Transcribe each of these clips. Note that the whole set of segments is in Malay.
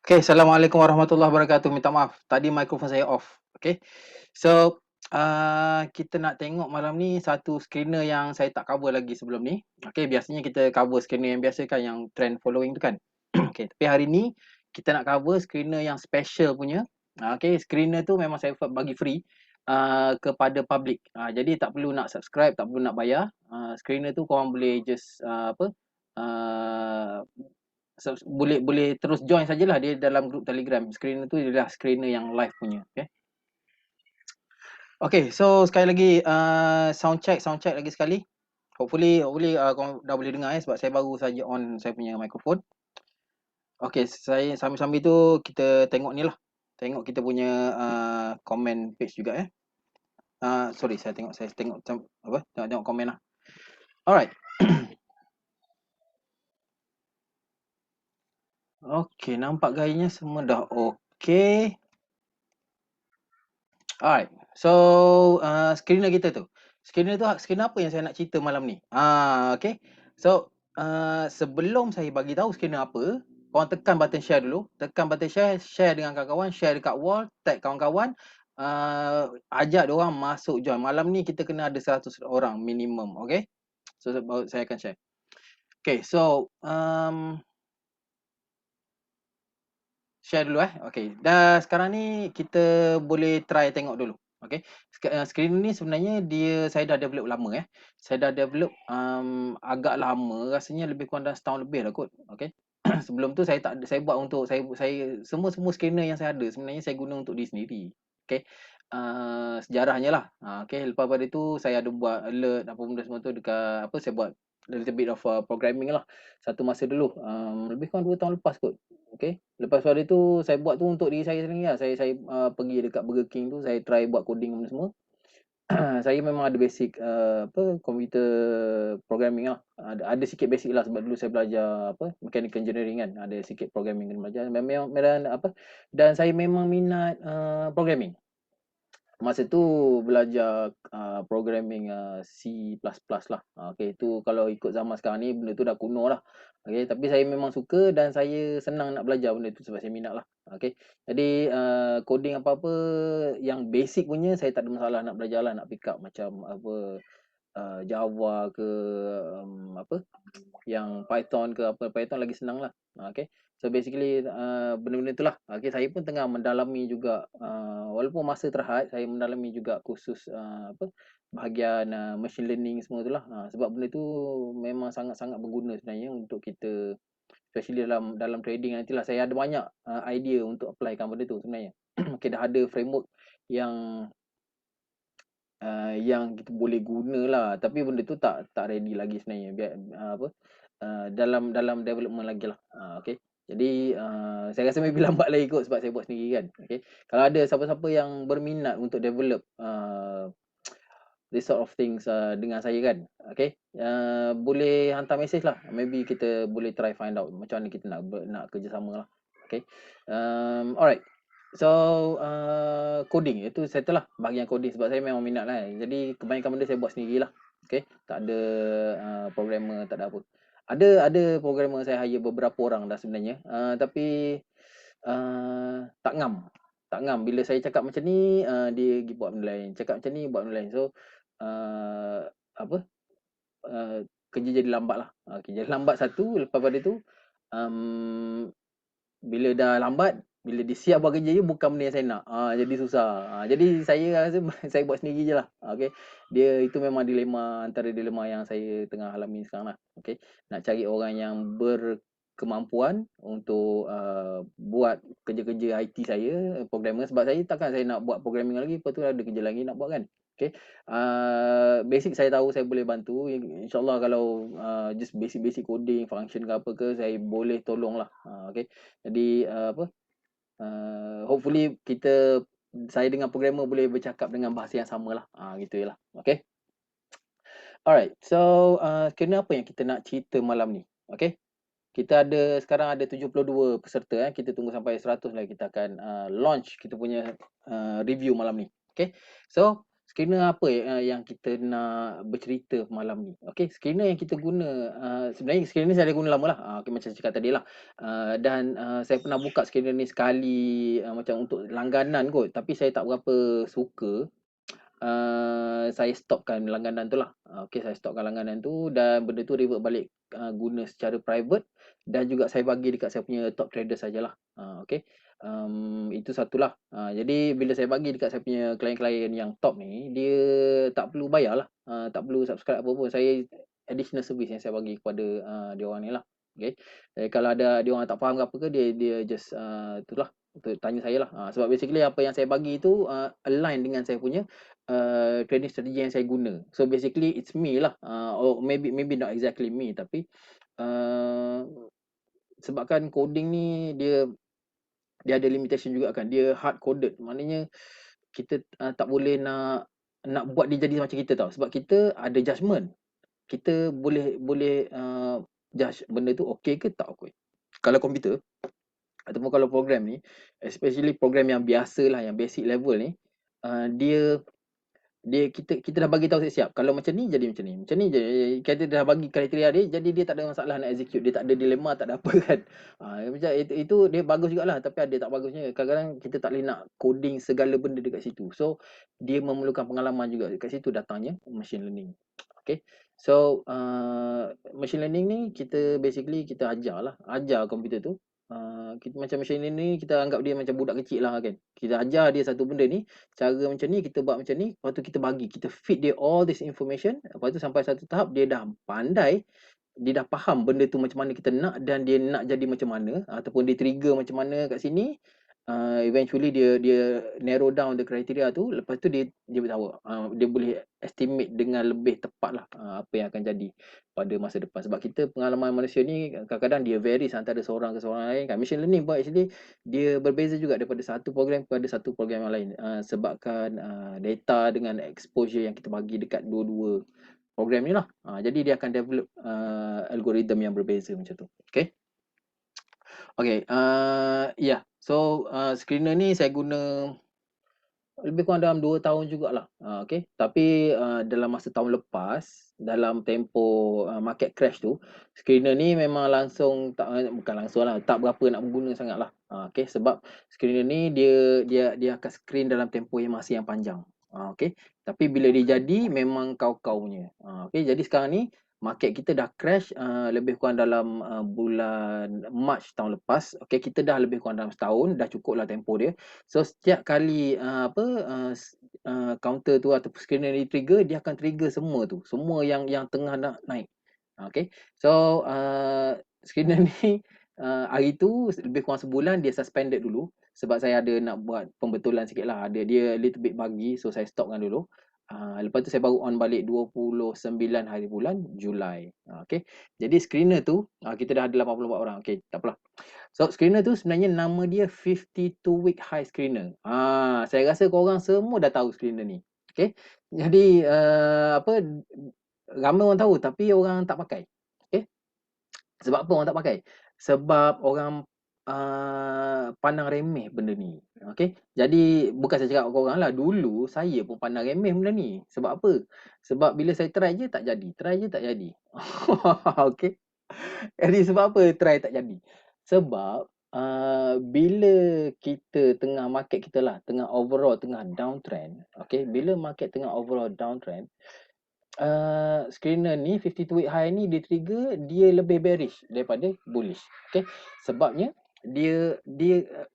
Okay, Assalamualaikum warahmatullahi wabarakatuh. Minta maaf, tadi mikrofon saya off. Okay, so, kita nak tengok malam ni satu screener yang saya tak cover lagi sebelum ni. Okay, biasanya kita cover screener yang biasa kan, yang trend following tu kan. Okay, tapi hari ni kita nak cover screener yang special punya. Okay, screener tu memang saya bagi free kepada public. Jadi tak perlu nak subscribe, tak perlu nak bayar. Screener tu korang boleh just uh, boleh boleh terus join sajalah dia dalam grup Telegram. Screener tu adalah screener yang live punya, okey. Okey, so sekali lagi sound check lagi sekali. Hopefully korang dah boleh dengar sebab saya baru saja on saya punya mikrofon. Okey, saya sambil-sambil tu kita tengok ni lah. Tengok kita punya comment page juga ya. Sorry, saya tengok macam apa? Tengok komen lah. Alright. Okey, nampak gayanya semua dah okey. Alright. So, screener kita tu. Screener apa yang saya nak cerita malam ni? Okay. So, sebelum saya bagi tahu screener apa, korang tekan button share dulu. Tekan button share, share dengan kawan-kawan, share dekat wall, tag kawan-kawan, ajak diorang masuk join. Malam ni kita kena ada 100 orang minimum, okay? So, baru saya akan share. Okay, so, share dulu okey. Dah sekarang ni kita boleh try tengok dulu. Okey. Screen ni sebenarnya saya dah develop lama Saya dah develop agak lama, rasanya lebih kurang dah setahun lebih lah kot. Okey. Sebelum tu saya tak ada, saya buat untuk saya semua screener yang saya ada sebenarnya saya guna untuk diri sendiri. Okey. Sejarahnya lah. Okey, lepas pada tu saya ada buat alert apa benda semua tu dekat apa saya buat a little bit of programming lah satu masa dulu. Lebih kurang 2 tahun lepas kot. Okey. Lepas pada tu saya buat tu untuk diri saya sendiri lah. Saya pergi dekat Burger King tu, saya try buat coding benda semua. Saya memang ada basic apa computer programming lah. Ada sikit basic lah sebab dulu saya belajar apa mechanical engineering kan. Ada sikit programming kena belajar. Memang dan saya memang minat programming. Masa tu belajar programming C++ lah. Okey, tu kalau ikut zaman sekarang ni benda tu dah kuno lah. Okey, tapi saya memang suka dan saya senang nak belajar benda tu sebab saya minat lah. Okey. Jadi coding apa-apa yang basic punya saya tak ada masalah nak belajar lah, nak pick up macam apa Java ke apa yang Python ke apa, Python lagi senang lah. Okay. So basically benda-benda itulah. Okay, saya pun tengah mendalami juga walaupun masa terhad, saya mendalami juga kursus apa bahagian machine learning semua itulah. Sebab benda tu memang sangat-sangat berguna sebenarnya untuk kita, especially dalam dalam trading nantilah. Saya ada banyak idea untuk applykan benda tu sebenarnya. Okay, dah ada framework yang yang kita boleh gunalah, tapi benda tu tak ready lagi sebenarnya. Biar apa dalam dalam development lagilah. Okey. Jadi saya rasa maybe lambat lagi kot sebab saya buat sendiri kan. Okey. Kalau ada siapa-siapa yang berminat untuk develop this sort of things dengan saya kan. Okey. Boleh hantar mesej lah. Maybe kita boleh try find out macam mana kita nak kerjasama lah. Okey. Alright. So coding itu settle lah bahagian coding sebab saya memang minat lah. Jadi kebanyakan benda saya buat sendirilah. Okey. Tak ada programmer, tak ada apa. Ada programmer saya hire beberapa orang dah sebenarnya. Tapi tak ngam. Tak ngam bila saya cakap macam ni dia pergi buat benda lain. Cakap macam ni buat benda lain. So apa kerja jadi lambat lah. Kerja lambat satu, lepas pada tu um, bila dah lambat, bila dia siap buat kerja je bukan benda yang saya nak. Jadi susah. Jadi saya rasa saya buat sendiri je lah. Okey. Dia itu memang dilema, antara dilema yang saya tengah alami sekarang lah. Okey. Nak cari orang yang berkemampuan untuk buat kerja-kerja IT saya, programmer, sebab saya takkan saya nak buat programming lagi, lepas tu ada kerja lagi nak buat kan. Okey. Basic saya tahu saya boleh bantu. InsyaAllah kalau just basic-basic coding, function ke apa ke, saya boleh tolong lah. Okey. Jadi apa hopefully saya dengan programmer boleh bercakap dengan bahasa yang sama lah. Gitu je lah. Okay. Alright. So kena apa yang kita nak cerita malam ni? Okay. Sekarang ada 72 peserta. Kita tunggu sampai 100 lagi kita akan launch kita punya review malam ni. Okay. So screener apa yang kita nak bercerita malam ni? Okey, screener yang kita guna, sebenarnya screener ni saya dah guna lama lah, okey macam saya cakap tadi lah. Dan saya pernah buka screener ni sekali, macam untuk langganan kot, tapi saya tak berapa suka. Saya stopkan langganan tu lah. Okey, saya stopkan langganan tu dan benda tu revert balik guna secara private dan juga saya bagi dekat saya punya top trader sajalah. Okey. Itu satulah. Jadi bila saya bagi dekat saya punya klien-klien yang top ni, dia tak perlu bayar lah. Tak perlu subscribe apa pun. Saya additional service yang saya bagi kepada dia orang ni lah. Okey. Kalau ada dia orang tak faham ke apa ke, dia just itulah tanya saya lah. Sebab basically apa yang saya bagi tu align dengan saya punya trading strategi yang saya guna. So basically it's me lah, or maybe not exactly me, tapi uh, sebabkan coding ni dia ada limitation juga kan. Dia hard coded. Maknanya kita tak boleh nak buat dia jadi macam kita tau. Sebab kita ada judgement. Kita boleh judge benda tu okey ke tak okey. Kalau komputer ataupun kalau program ni, especially program yang biasa lah, yang basic level ni, dia kita dah bagi tahu siap-siap. Kalau macam ni jadi macam ni. Macam ni je kita dah bagi kriteria dia, jadi dia tak ada masalah nak execute. Dia tak ada dilema, tak ada apa kan. Macam itu dia bagus jugalah, tapi ada tak bagusnya. Kadang-kadang kita tak boleh nak coding segala benda dekat situ. So dia memerlukan pengalaman juga. Dekat situ datangnya machine learning. Okay. So machine learning ni kita basically kita ajar komputer tu. Kita macam machine learning ni kita anggap dia macam budak kecil lah kan. Kita ajar dia satu benda ni, cara macam ni, kita buat macam ni, lepas tu kita bagi, kita feed dia all this information, lepas tu sampai satu tahap dia dah pandai, dia dah faham benda tu macam mana kita nak dan dia nak jadi macam mana ataupun dia trigger macam mana kat sini. Eventually dia narrow down the criteria tu, lepas tu dia tahu, dia boleh estimate dengan lebih tepat lah apa yang akan jadi pada masa depan. Sebab kita pengalaman manusia ni kadang-kadang dia varies antara seorang ke seorang lain kan. Machine learning pun actually dia berbeza juga daripada satu program kepada satu program yang lain, sebabkan data dengan exposure yang kita bagi dekat dua-dua program ni lah. Jadi dia akan develop algoritma yang berbeza macam tu. Okay. Okay, yeah. So screener ni saya guna lebih kurang dalam 2 tahun jugalah. Okay. Tapi dalam masa tahun lepas, dalam tempoh market crash tu, screener ni memang langsung bukan langsung lah, tak berapa nak guna sangat lah. Okay. Sebab screener ni dia akan screen dalam tempoh yang masih yang panjang. Okay. Tapi bila dia jadi memang kau-kau punya. Okay. Jadi sekarang ni market kita dah crash lebih kurang dalam bulan March tahun lepas. Okay, kita dah lebih kurang dalam setahun, dah cukup lah tempoh dia. So setiap kali counter tu atau screener ni trigger, dia akan trigger semua tu, semua yang tengah nak naik. Okay, so screener ni hari tu lebih kurang sebulan dia suspended dulu sebab saya ada nak buat pembetulan sikit lah, ada dia little bit buggy, so saya stopkan dulu. Lepas tu saya baru on balik 29 hari bulan Julai. Okay. Jadi screener tu kita dah ada 84 orang. Okay, tak apalah. So screener tu sebenarnya nama dia 52 week high screener. Saya rasa korang semua dah tahu screener ni. Okay. Jadi ramai orang tahu tapi orang tak pakai. Okay. Sebab apa orang tak pakai? Sebab orang pandang remeh benda ni. Okey. Jadi bukan saya cakap korang lah, dulu saya pun pandang remeh benda ni. Sebab apa? Sebab bila saya try je tak jadi. Try je tak jadi. Okey. Jadi sebab apa try tak jadi? Sebab bila kita tengah market kita lah, tengah overall tengah downtrend. Okey, bila market tengah overall downtrend, screener ni 52 week high ni dia trigger dia lebih bearish daripada bullish. Okay. Sebabnya dia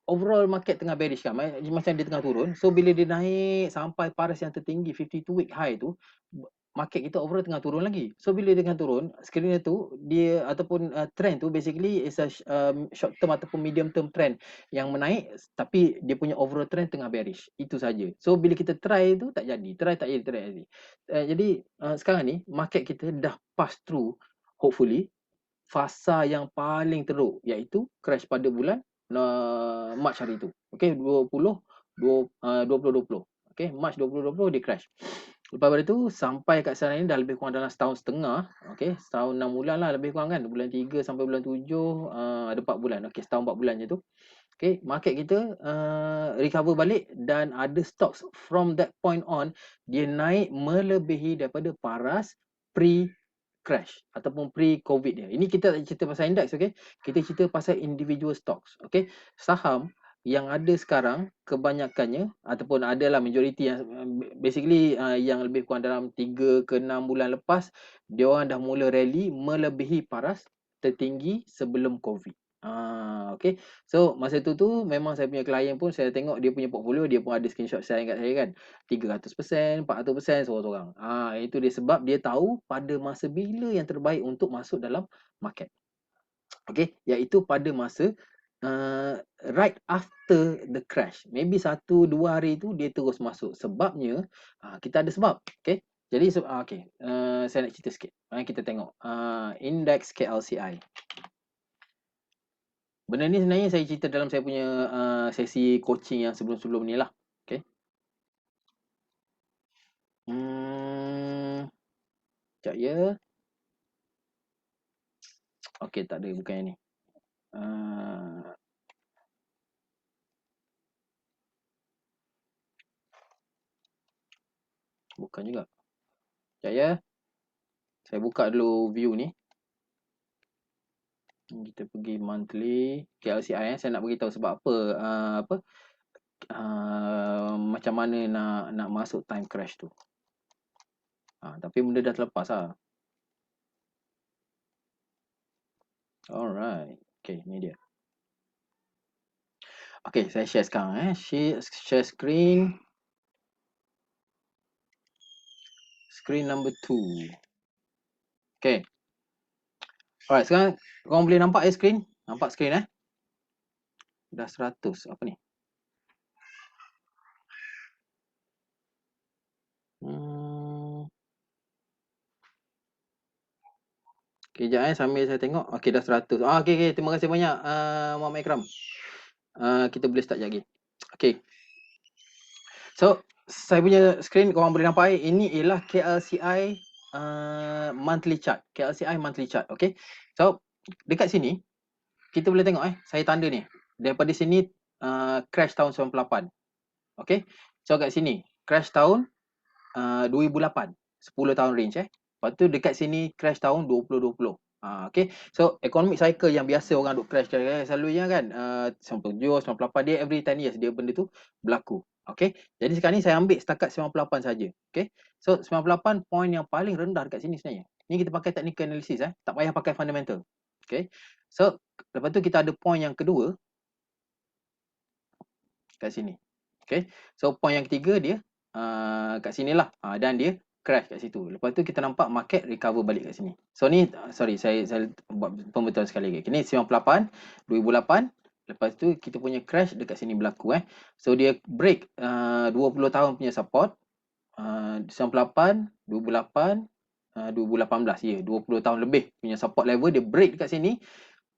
overall market tengah bearish kan, macam dia tengah turun. So bila dia naik sampai paras yang tertinggi 52 week high tu, market kita overall tengah turun lagi. So bila dia tengah turun, screener tu dia ataupun trend tu basically is a short term ataupun medium term trend yang menaik, tapi dia punya overall trend tengah bearish. Itu saja. So bila kita try tu tak jadi, try tak jadi. Jadi sekarang ni market kita dah pass through hopefully fasa yang paling teruk, iaitu crash pada bulan March hari tu. Okey, 2020. Okey, March 2020 dia crash. Lepas pada tu sampai kat sana ni dah lebih kurang dalam setahun setengah. Okey, setahun 6 bulan lah lebih kurang kan. Bulan 3 sampai bulan 7 ada 4 bulan. Okey, setahun 4 bulan je tu. Okay, market kita recover balik dan ada stocks from that point on dia naik melebihi daripada paras pre-crash ataupun pre-COVID dia. Ini kita tak cerita pasal index, okay? Kita cerita pasal individual stocks, okay? Saham yang ada sekarang kebanyakannya ataupun adalah majoriti yang basically yang lebih kurang dalam 3 ke 6 bulan lepas dia orang dah mula rally melebihi paras tertinggi sebelum COVID. Okay. So masa tu memang saya punya klien pun saya tengok dia punya portfolio, dia pun ada screenshot share kat saya kan. 300%, 400% seorang-seorang. Itu dia sebab dia tahu pada masa bila yang terbaik untuk masuk dalam market. Okay, iaitu pada masa right after the crash. Maybe 1-2 hari tu dia terus masuk. Sebabnya kita ada sebab. Okay. Jadi okay, saya nak cerita sikit. Mari kita tengok index KLCI. Benda ni sebenarnya saya cerita dalam saya punya sesi coaching yang sebelum-sebelum ni lah. Okay. Sekejap ya. Okay, tak ada, bukan yang ni. Bukan juga. Sekejap ya. Saya buka dulu view ni. Kita pergi monthly KLCI. Saya nak beritahu sebab apa. Macam mana nak masuk time crash tu. Tapi benda dah terlepas lah. Alright. Okay, ni dia. Okay, saya share sekarang. Share screen. Screen number 2. Okay. Alright, sekarang korang boleh nampak screen? Nampak screen Dah 100. Apa ni? Okay, sekejap sambil saya tengok. Okay, dah 100. Okay. Terima kasih banyak Muhammad Ikram. Kita boleh start lagi. Okay. So, saya punya screen korang boleh nampak ini ialah KLCI monthly chart. KLCI monthly chart. Okay. So, dekat sini kita boleh tengok saya tanda ni. Daripada sini crash tahun 98. Okay. So, kat sini crash tahun 2008. 10 tahun range Lepas tu dekat sini crash tahun 2020. Okay. So economic cycle yang biasa orang duk crash selalunya kan 97, 98 dia every 10 years dia benda tu berlaku. Okay. Jadi sekarang ni saya ambil setakat 98 saja. Okay. So 98 point yang paling rendah dekat sini sebenarnya. Ni kita pakai technical analysis tak payah pakai fundamental. Okay. So lepas tu kita ada point yang kedua kat sini. Okay. So point yang ketiga dia kat sinilah dan dia crash kat situ. Lepas tu kita nampak market recover balik kat sini. So ni sorry saya buat pembetulan sekali lagi. Ini 98 2008. Lepas tu kita punya crash dekat sini berlaku So dia break 20 tahun punya support 98 2008 2018 ya 20 tahun lebih punya support level dia break dekat sini.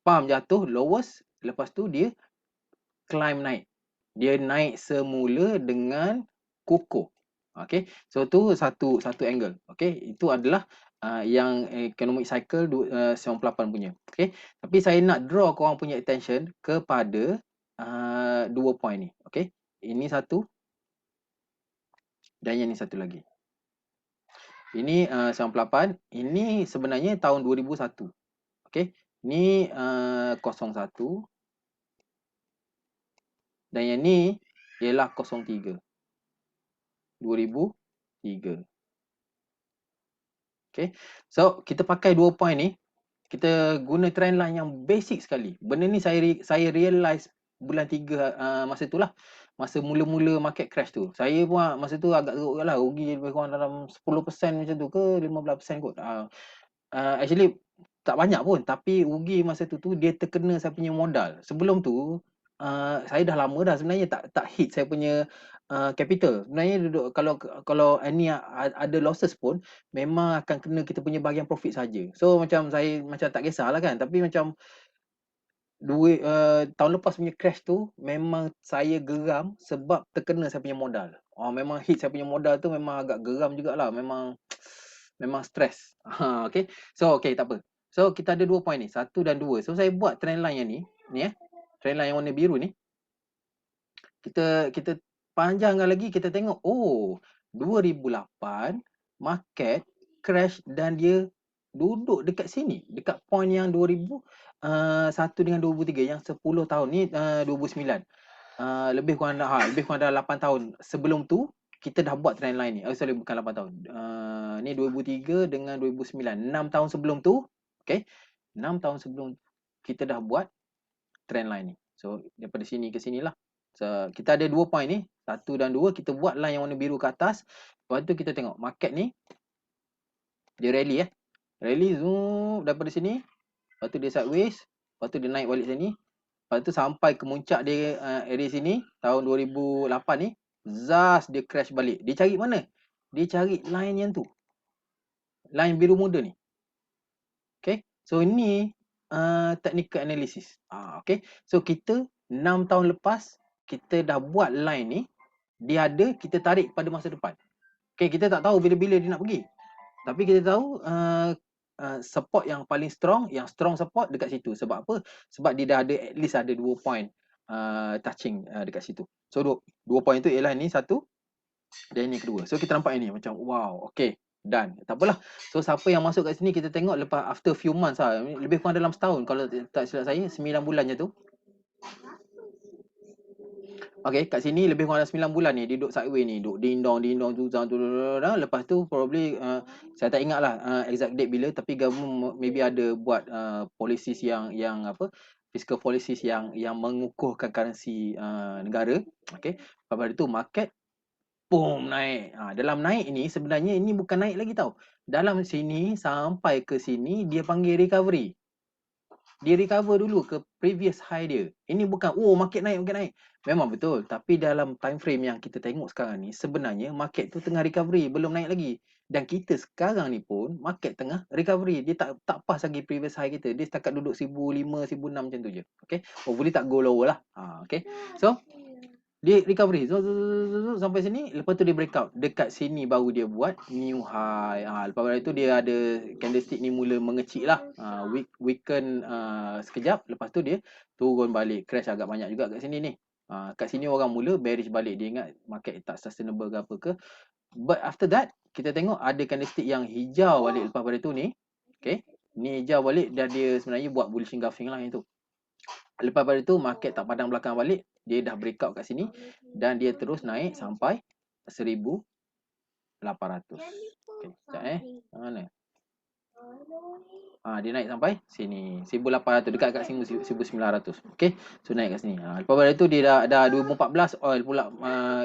Pump jatuh lowest, lepas tu dia climb naik. Dia naik semula dengan kukuh. Okay, so tu satu angle. Okay, itu adalah yang economic cycle 98 punya. Okay, tapi saya nak draw korang punya attention kepada dua point ni. Okay, ini satu dan yang ni satu lagi. Ini 98, ini sebenarnya tahun 2001. Okay, ni 01 dan yang ni ialah 03. 2003. Okay. So, kita pakai dua point ni. Kita guna trend line yang basic sekali. Benda ni saya realise bulan 3 masa tu lah. Masa mula-mula market crash tu. Saya pun masa tu agak teruk lah. Rugi lebih kurang dalam 10% macam tu ke 15% kot. Actually, tak banyak pun. Tapi rugi masa tu dia terkena saya punya modal. Sebelum tu, saya dah lama dah sebenarnya tak hit saya punya capital. Sebenarnya kalau ni ada losses pun memang akan kena kita punya bahagian profit saja. So macam saya macam tak kisahlah kan, tapi macam duit tahun lepas punya crash tu memang saya geram sebab terkena saya punya modal. Memang hit saya punya modal tu memang agak geram jugalah, memang stres. Okay. So okay, tak apa. So kita ada dua point ni, 1 dan 2. So saya buat trend line yang ni trend line yang warna biru ni. kita panjangkan lagi, kita tengok, oh 2008 market crash dan dia duduk dekat sini, dekat point yang 2001 dengan 2003, yang 10 tahun ni, 2009. Lebih kurang dah 8 tahun. Sebelum tu kita dah buat trend line ni. Sorry, bukan 8 tahun. Ni 2003 dengan 2009. 6 tahun sebelum tu, okey. 6 tahun sebelum kita dah buat trend line ni. So daripada sini ke sinilah. So kita ada 2 point ni, 1 dan 2, kita buat line yang warna biru ke atas. Lepas tu kita tengok market ni dia rally Rally zoom daripada sini. Lepas tu dia sideways, lepas tu dia naik balik sini. Lepas tu sampai ke muncak dia, area sini tahun 2008 ni, zas dia crash balik. Dia cari mana? Dia cari line yang tu. Line biru muda ni. Okay. So ini technical analysis. Okay. So kita 6 tahun lepas kita dah buat line ni, dia ada, kita tarik pada masa depan. Okay, kita tak tahu bila-bila dia nak pergi. Tapi kita tahu support yang paling strong, yang strong support dekat situ. Sebab apa? Sebab dia dah ada, at least ada 2 point touching dekat situ. So 2 point tu ialah ni satu dan ni kedua. So kita nampak ini macam wow, okay, done. Tak apalah. So siapa yang masuk kat sini kita tengok lepas after few months lah. Lebih kurang dalam setahun kalau tak silap saya, 9 bulan je tu. Okay, kat sini lebih kurang 9 bulan ni dia duduk sideways ni, duduk ding-dong tu, lepas tu probably saya tak ingat lah exact date bila, tapi government maybe ada buat policies yang apa, fiscal policies yang mengukuhkan currency negara. Okay, lepas tu market boom naik. Dalam naik ni sebenarnya ini bukan naik lagi tau. Dalam sini sampai ke sini dia panggil recovery. Dia recover dulu ke previous high dia. Ini bukan market naik. Memang betul, tapi dalam time frame yang kita tengok sekarang ni sebenarnya market tu tengah recovery, belum naik lagi. Dan kita sekarang ni pun market tengah recovery. Dia tak pas lagi previous high kita. Dia setakat duduk 1005, 1006 macam tu je. Okay. Hopefully tak go lower lah. Okay. So dia recovery sampai sini, lepas tu dia breakout. Dekat sini baru dia buat new high. Lepas itu dia ada candlestick ni mula mengecil lah. Weaken sekejap, lepas tu dia turun balik. Crash agak banyak juga kat sini ni. Kat sini orang mula bearish balik. Dia ingat market tak sustainable ke apa ke. But after that, kita tengok ada candlestick yang hijau balik lepas pada tu ni. Okay. Ni hijau balik dan dia sebenarnya buat bullish engulfing lah yang tu. Lepas pada tu market tak padang belakang balik, dia dah breakout kat sini dan dia terus naik sampai 1800. Okey, sekejap mana? Dia naik sampai sini 1800, dekat kat sini 1900. Okey, so naik kat sini. Lepas pada tu dia dah 2014 oil pula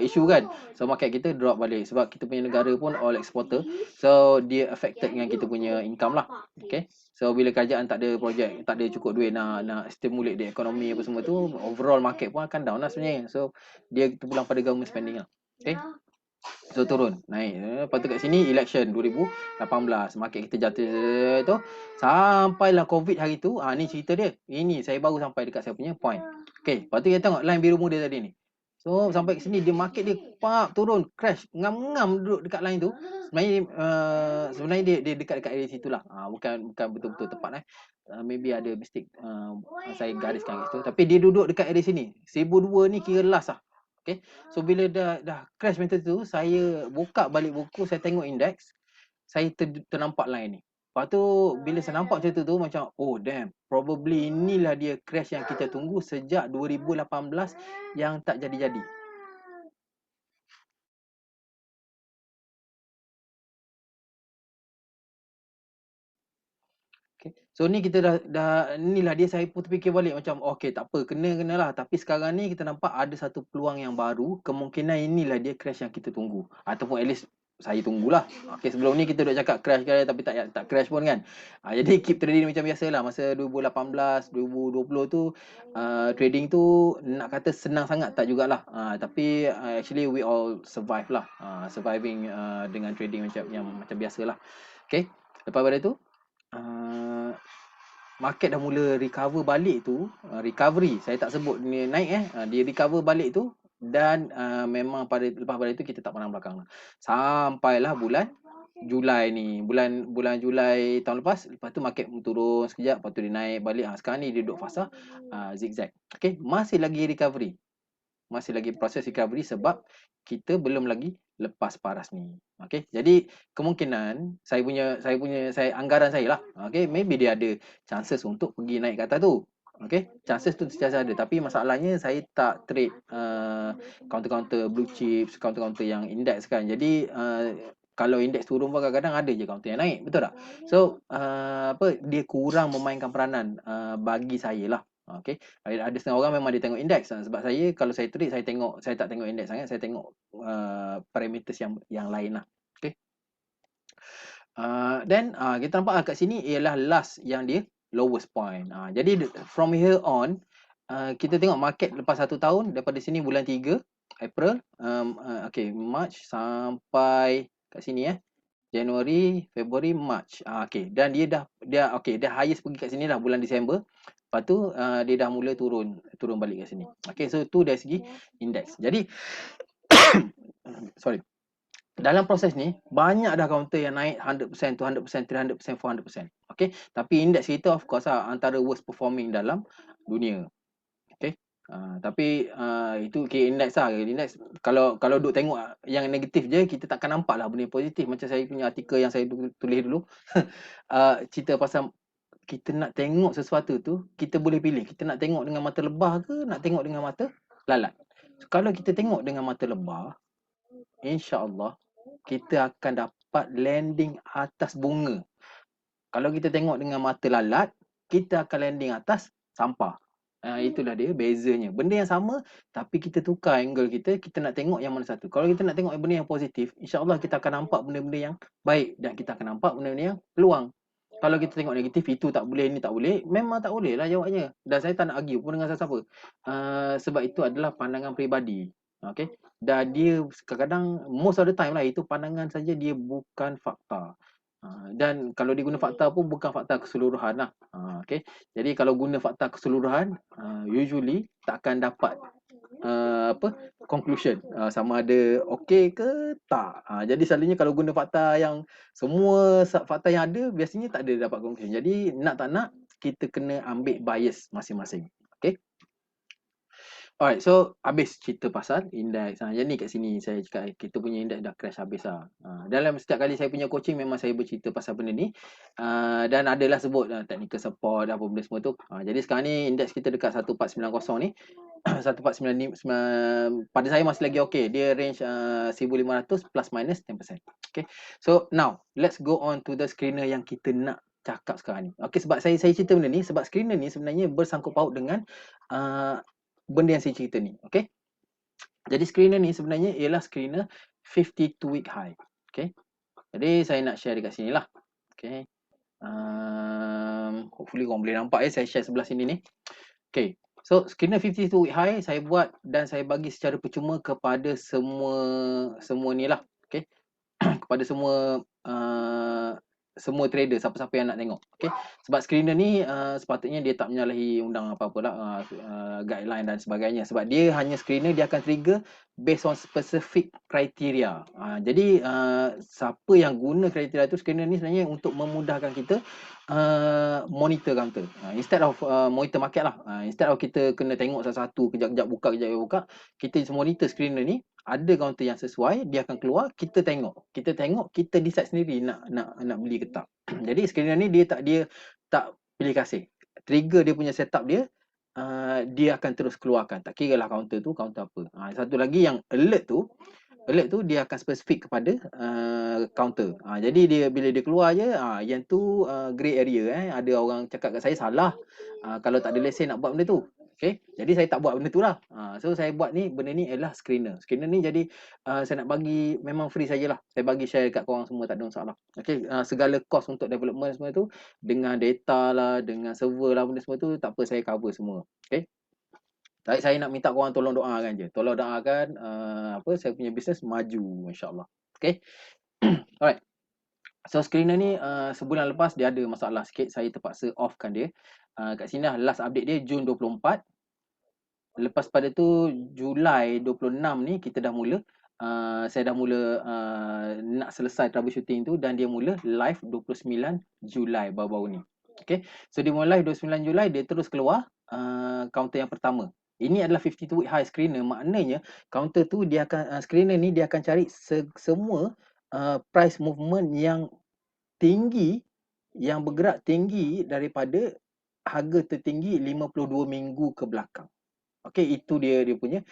isu kan. So market kita drop balik sebab kita punya negara pun oil exporter. So dia affected dengan kita punya income lah. Okey. So bila kerajaan tak ada projek, tak ada cukup duit nak stimulate the ekonomi apa semua tu, overall market pun akan down lah sebenarnya. So dia terpulang pada government spending lah. Okey. So turun, naik. Lepas tu kat sini election 2018, market kita jatuh tu sampailah COVID hari tu. Ni cerita dia. Ini saya baru sampai dekat saya punya point. Okey, lepas tu kita tengok line biru muda tadi ni. So sampai ke sini dia market dia turun, crash, ngam-ngam duduk dekat line tu. Sebenarnya dia dekat-dekat area situlah. Bukan betul-betul tepat maybe ada mistake saya gariskan kat situ. Tapi dia duduk dekat area sini. 1002 ni kira last lah. Okay. So bila dah crash macam tu, saya buka balik buku, saya tengok indeks, saya ternampak line ni. Lepas tu bila saya nampak macam tu macam oh damn, probably inilah dia crash yang kita tunggu sejak 2018 yang tak jadi-jadi. Okay. So ni kita dah inilah dia, saya pun terfikir balik macam okey tak apa, kenalah, tapi sekarang ni kita nampak ada satu peluang yang baru, kemungkinan inilah dia crash yang kita tunggu ataupun at least saya tunggulah. Okey, sebelum ni kita dah cakap crash kan, tapi tak crash pun kan. Jadi keep trading macam biasalah. Masa 2018, 2020 tu trading tu nak kata senang sangat tak jugalah. Tapi actually we all survive lah. Surviving dengan trading macam biasalah. Okey. Lepas pada tu market dah mula recover balik tu, recovery, saya tak sebut ni naik dia recover balik tu dan memang lepas pada itu kita tak pandang belakang lah. Sampailah bulan Julai ni, bulan Julai tahun lepas tu market turun sekejap, lepas tu dia naik balik. Sekarang ni dia duduk fasa zigzag. Okey, masih lagi recovery. masih lagi proses recovery sebab kita belum lagi lepas paras ni. Okey. Jadi kemungkinan saya anggaran saya lah. Okey, maybe dia ada chances untuk pergi naik ke atas tu. Okey, chances tu sentiasa ada, tapi masalahnya saya tak trade counter-counter blue chips, counter-counter yang index kan. Jadi kalau indeks turun pun kadang-kadang ada je counter yang naik, betul tak? So dia kurang memainkan peranan bagi saya lah. Okey. Ada setengah orang memang dia tengok indeks, sebab saya kalau saya trade saya tak tengok indeks sangat, saya tengok parameters yang lain lah. Okey. Then kita nampak kat sini ialah last yang dia lowest point. Jadi from here on kita tengok market lepas 1 tahun daripada sini bulan 3 April, okey, March sampai kat sini Januari, Februari, March. Okey, dan dia highest pergi kat sini lah bulan Disember. Lepas tu dia dah mula turun balik kat sini. Okey, so tu dari segi indeks. Jadi sorry. Dalam proses ni banyak dah counter yang naik 100%, 200%, 300%, 400%. Okey, tapi indeks kita of course antara worst performing dalam dunia. Okey. Tapi itu indeks lah. Indeks kalau duk tengok yang negatif je, kita takkan nampak lah benda positif. Macam saya punya artikel yang saya tulis dulu. Cerita pasal kita nak tengok sesuatu tu, kita boleh pilih. Kita nak tengok dengan mata lebah ke, nak tengok dengan mata lalat. So, kalau kita tengok dengan mata lebah, insya-Allah kita akan dapat landing atas bunga. Kalau kita tengok dengan mata lalat, kita akan landing atas sampah. Itulah dia bezanya. Benda yang sama tapi kita tukar angle kita, kita nak tengok yang mana satu. Kalau kita nak tengok benda yang positif, insya-Allah kita akan nampak benda-benda yang baik dan kita akan nampak benda-benda yang peluang. Kalau kita tengok negatif, itu tak boleh, ini tak boleh, memang tak boleh lah jawabnya. Dan saya tak nak argue pun dengan siapa-siapa. Sebab itu adalah pandangan peribadi. Okay. Dan dia kadang-kadang most of the time lah itu pandangan saja, dia bukan fakta. Dan kalau dia guna fakta pun bukan fakta keseluruhan lah. Okay. Jadi kalau guna fakta keseluruhan, usually tak akan dapat conclusion sama ada okey ke tak. Jadi selalunya kalau guna fakta yang semua fakta yang ada, biasanya tak ada dapat conclusion. Jadi nak tak nak kita kena ambil bias masing-masing. Okay. Alright, so habis cerita pasal indeks. Jadi kat sini saya cakap kita punya indeks dah crash habis lah. Dalam setiap kali saya punya coaching memang saya bercerita pasal benda ni. Dan adalah sebut technical support apa benda semua tu. Jadi sekarang ni indeks kita dekat 1490 ni. 1495 pada saya masih lagi okey. Dia range 1500 plus minus 10%. Okay. So now let's go on to the screener yang kita nak cakap sekarang ni. Okay, sebab saya cerita benda ni sebab screener ni sebenarnya bersangkut paut dengan benda yang saya cerita ni. Okay. Jadi screener ni sebenarnya ialah screener 52 week high. Okay. Jadi saya nak share dekat sini lah. Okay. Hopefully korang boleh nampak saya share sebelah sini ni. Okay. So screener 52 week high saya buat dan saya bagi secara percuma kepada semua ni lah. Okay. Kepada semua trader, siapa-siapa yang nak tengok. Okay. Sebab screener ni sepatutnya dia tak menyalahi undang apa-apa lah, guideline dan sebagainya. Sebab dia hanya screener, dia akan trigger based on specific criteria. Jadi siapa yang guna kriteria tu, screener ni sebenarnya untuk memudahkan kita monitor counter. Instead of monitor market lah. Instead of kita kena tengok satu-satu, kejap-kejap buka, kejap-kejap buka, kita monitor screener ni, ada counter yang sesuai, dia akan keluar, kita tengok, kita decide sendiri nak beli ke tak. Jadi screener ni dia tak pilih kasih. Trigger dia punya setup dia, dia akan terus keluarkan. Tak kira lah counter tu counter apa. Satu lagi yang alert tu dia akan spesifik kepada counter. Jadi dia bila dia keluar je, yang tu grey area. Ada orang cakap kat saya salah kalau tak ada lesen nak buat benda tu. Okay. Jadi saya tak buat benda tu lah. So saya buat ni, benda ni adalah screener. Screener ni jadi saya nak bagi memang free sajalah. Saya bagi share kat korang semua, tak ada masalah. Okay. Segala cost untuk development semua tu, dengan data lah, dengan server lah, benda semua tu tak apa, saya cover semua. Okay. Saya nak minta korang tolong doakan je. Tolong doakan saya punya bisnes maju, insya-Allah. Okay. Alright. So screener ni sebulan lepas dia ada masalah sikit, saya terpaksa offkan dia. Kat sini lah last update dia Jun 24. Lepas pada tu Julai 26 ni kita dah mula saya dah mula nak selesai troubleshooting tu, dan dia mula live 29 Julai baru-baru ni. Okay. So dia mula live 29 Julai, dia terus keluar counter yang pertama. Ini adalah 52 week high screener, maknanya counter tu dia akan screener ni dia akan cari semua price movement yang tinggi, yang bergerak tinggi daripada harga tertinggi 52 minggu ke belakang. Okey, itu dia punya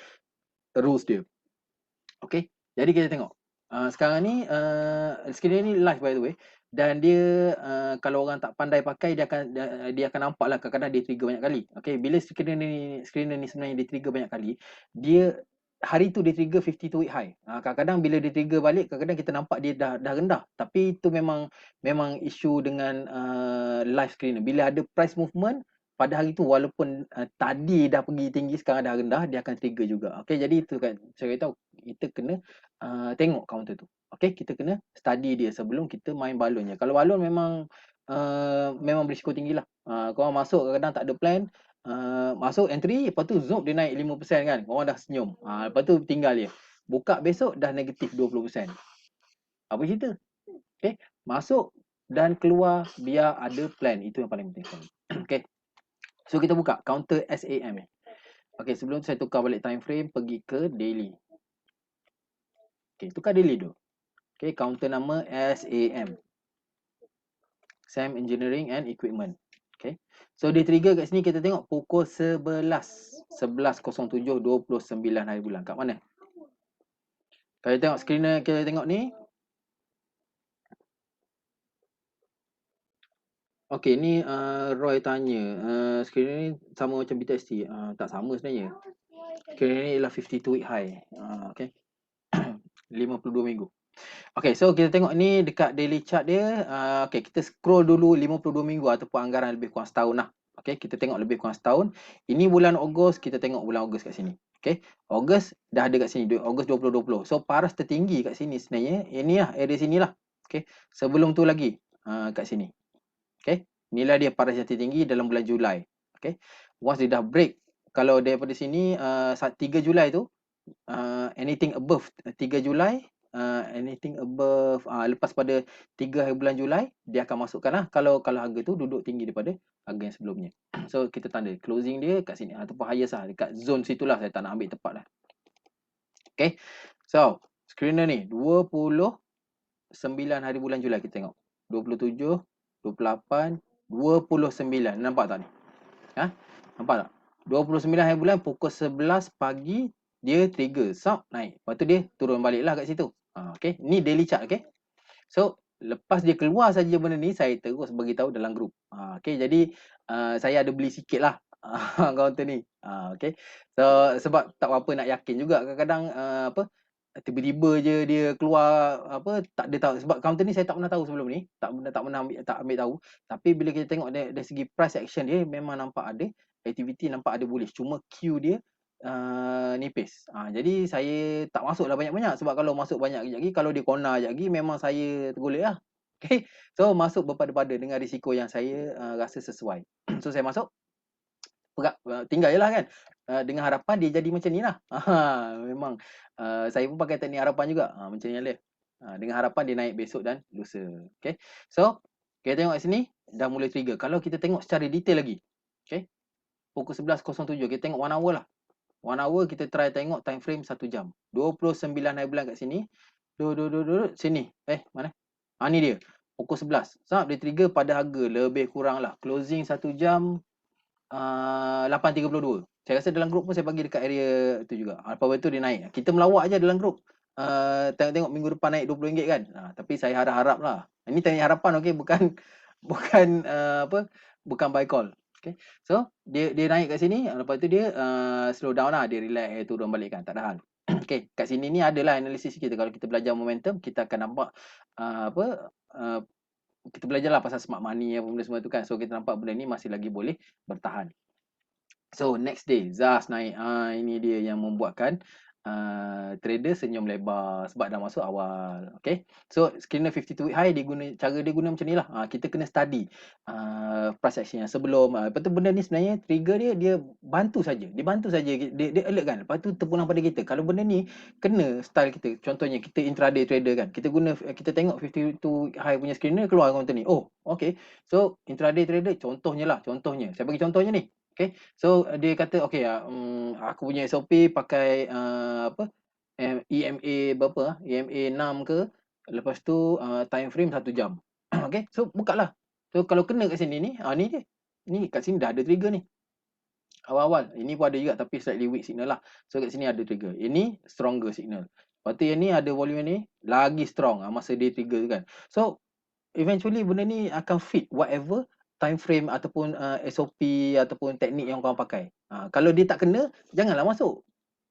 rules dia. Okey, jadi kita tengok. Sekarang ni screener ni live by the way, dan dia kalau orang tak pandai pakai dia akan nampaklah kadang-kadang dia trigger banyak kali. Okey, bila screener ni sebenarnya dia trigger banyak kali, dia hari tu dia trigger 52 week high. Kadang-kadang bila dia trigger balik, kadang-kadang kita nampak dia dah rendah. Tapi itu memang isu dengan live screener. Bila ada price movement pada hari tu, walaupun tadi dah pergi tinggi, sekarang dah rendah, dia akan trigger juga. Okey, jadi itu kan saya beritahu, kita kena tengok counter tu. Okey, kita kena study dia sebelum kita main balon je. Kalau balon memang berisiko tinggilah. Korang masuk kadang-kadang tak ada plan, masuk entry, lepas tu zoom dia naik 5% kan. Korang dah senyum. Lepas tu tinggal dia. Buka besok dah negatif 20%. Apa cerita? Okey, masuk dan keluar biar ada plan. Itu yang paling penting. Okey. So kita buka counter SAM. Okey, sebelum tu saya tukar balik time frame pergi ke daily. Okey, tukar daily dulu. Okey, counter nama SAM. SAM Engineering and Equipment. Okey. So dia trigger kat sini, kita tengok pukul 11.07 29 hari bulan. Kat mana? Kalau kita tengok screener, kita tengok ni. Okey, ni Roy tanya, screener ni sama macam BTST? Tak sama sebenarnya. Screener ni ialah 52 week high. Okey. 52 minggu. Okey, so kita tengok ni dekat daily chart dia. Okey, kita scroll dulu 52 minggu ataupun anggaran lebih kurang setahun lah. Okey, kita tengok lebih kurang setahun. Ini bulan Ogos, kita tengok bulan Ogos kat sini. Okey, Ogos dah ada kat sini, Ogos 2020. So paras tertinggi kat sini sebenarnya, ini lah, area sini lah. Okey, sebelum tu lagi kat sini. Okey, inilah dia paras yang tertinggi dalam bulan Julai. Okey, once dia dah break, kalau daripada sini 3 Julai tu, anything above 3 Julai, anything above lepas pada 3 hari bulan Julai, dia akan masukkan lah kalau harga tu duduk tinggi daripada harga yang sebelumnya. So kita tanda closing dia kat sini ataupun highest lah dekat zone situlah, saya tak nak ambil tepat lah. Okay, so screener ni 29 hari bulan Julai, kita tengok 27, 28, 29. Nampak tak ni? Nampak tak? 29 hari bulan pukul 11 pagi dia trigger, sub naik. Lepas tu dia turun balik lah kat situ. Okay, ni daily chart. Okay, so lepas dia keluar saja benda ni, saya terus beritahu dalam grup. Okay, jadi saya ada beli sikit lah counter ni. Okay, so sebab tak apa nak yakin juga, kadang-kadang tiba-tiba je dia keluar tak dia tahu, sebab counter ni saya tak pernah tahu sebelum ni, tak pernah ambil tahu. Tapi bila kita tengok dari segi price action dia, memang nampak ada aktiviti, nampak ada bullish, cuma Q dia nipis. Jadi saya tak masuklah banyak-banyak, sebab kalau masuk banyak kejap lagi, kalau dia corner kejap lagi, memang saya tergolek lah. Okay, so masuk berpada-pada dengan risiko yang saya rasa sesuai. So saya masuk, tinggal je lah kan, dengan harapan dia jadi macam ni lah. Memang saya pun pakai teknik harapan juga, macam ni lah. Dengan harapan dia naik besok dan lusa. Okay, so kita tengok kat sini dah mulai trigger. Kalau kita tengok secara detail lagi, okay, pukul 11.07 kita tengok 1 hour lah. 1 hour kita try tengok time frame 1 jam. 29 hari bulan kat sini. Sini. Mana? Ni dia. Pukul 11. Sebab dia trigger pada harga lebih kurang lah. Closing 1 jam 8.32. Saya rasa dalam grup pun saya bagi dekat area tu juga. Lepas tu dia naik. Kita melawak je dalam grup. Tengok minggu depan naik RM20 kan. Tapi saya harap-harap lah. Ini teknik harapan, okey, bukan buy call. Okay. So dia naik kat sini, lepas tu dia slow down lah, dia relax, turun balik kan, tak ada hal. Okay, kat sini ni adalah analisis kita. Kalau kita belajar momentum, kita akan nampak kita belajarlah pasal smart money apa benda semua tu kan. So kita nampak benda ni masih lagi boleh bertahan. So next day Zas naik. Ini dia yang membuatkan trader senyum lebar sebab dah masuk awal. Okay, so screener 52 week high, cara dia guna macam ni lah. Kita kena study price action yang sebelum. Lepas tu benda ni sebenarnya trigger dia bantu saja. Dia bantu saja, dia alert kan. Lepas tu terpulang pada kita. Kalau benda ni kena style kita, contohnya kita intraday trader kan, kita tengok 52 high punya screener keluar counter ni. Oh, okay, so intraday trader contohnya saya bagi contohnya ni. Okay, so dia kata okay, aku punya SOP pakai apa, EMA berapa EMA 6 ke, lepas tu time frame 1 jam. Okay, so buka lah. So kalau kena kat sini ni, ni dia. Ni kat sini dah ada trigger ni. Awal-awal, ini pun ada juga tapi slightly weak signal lah. So kat sini ada trigger. Ini stronger signal. Lepas tu yang ni ada volume ni lagi strong masa dia trigger tu kan. So eventually benda ni akan fit whatever time frame ataupun SOP ataupun teknik yang korang pakai. Kalau dia tak kena, janganlah masuk.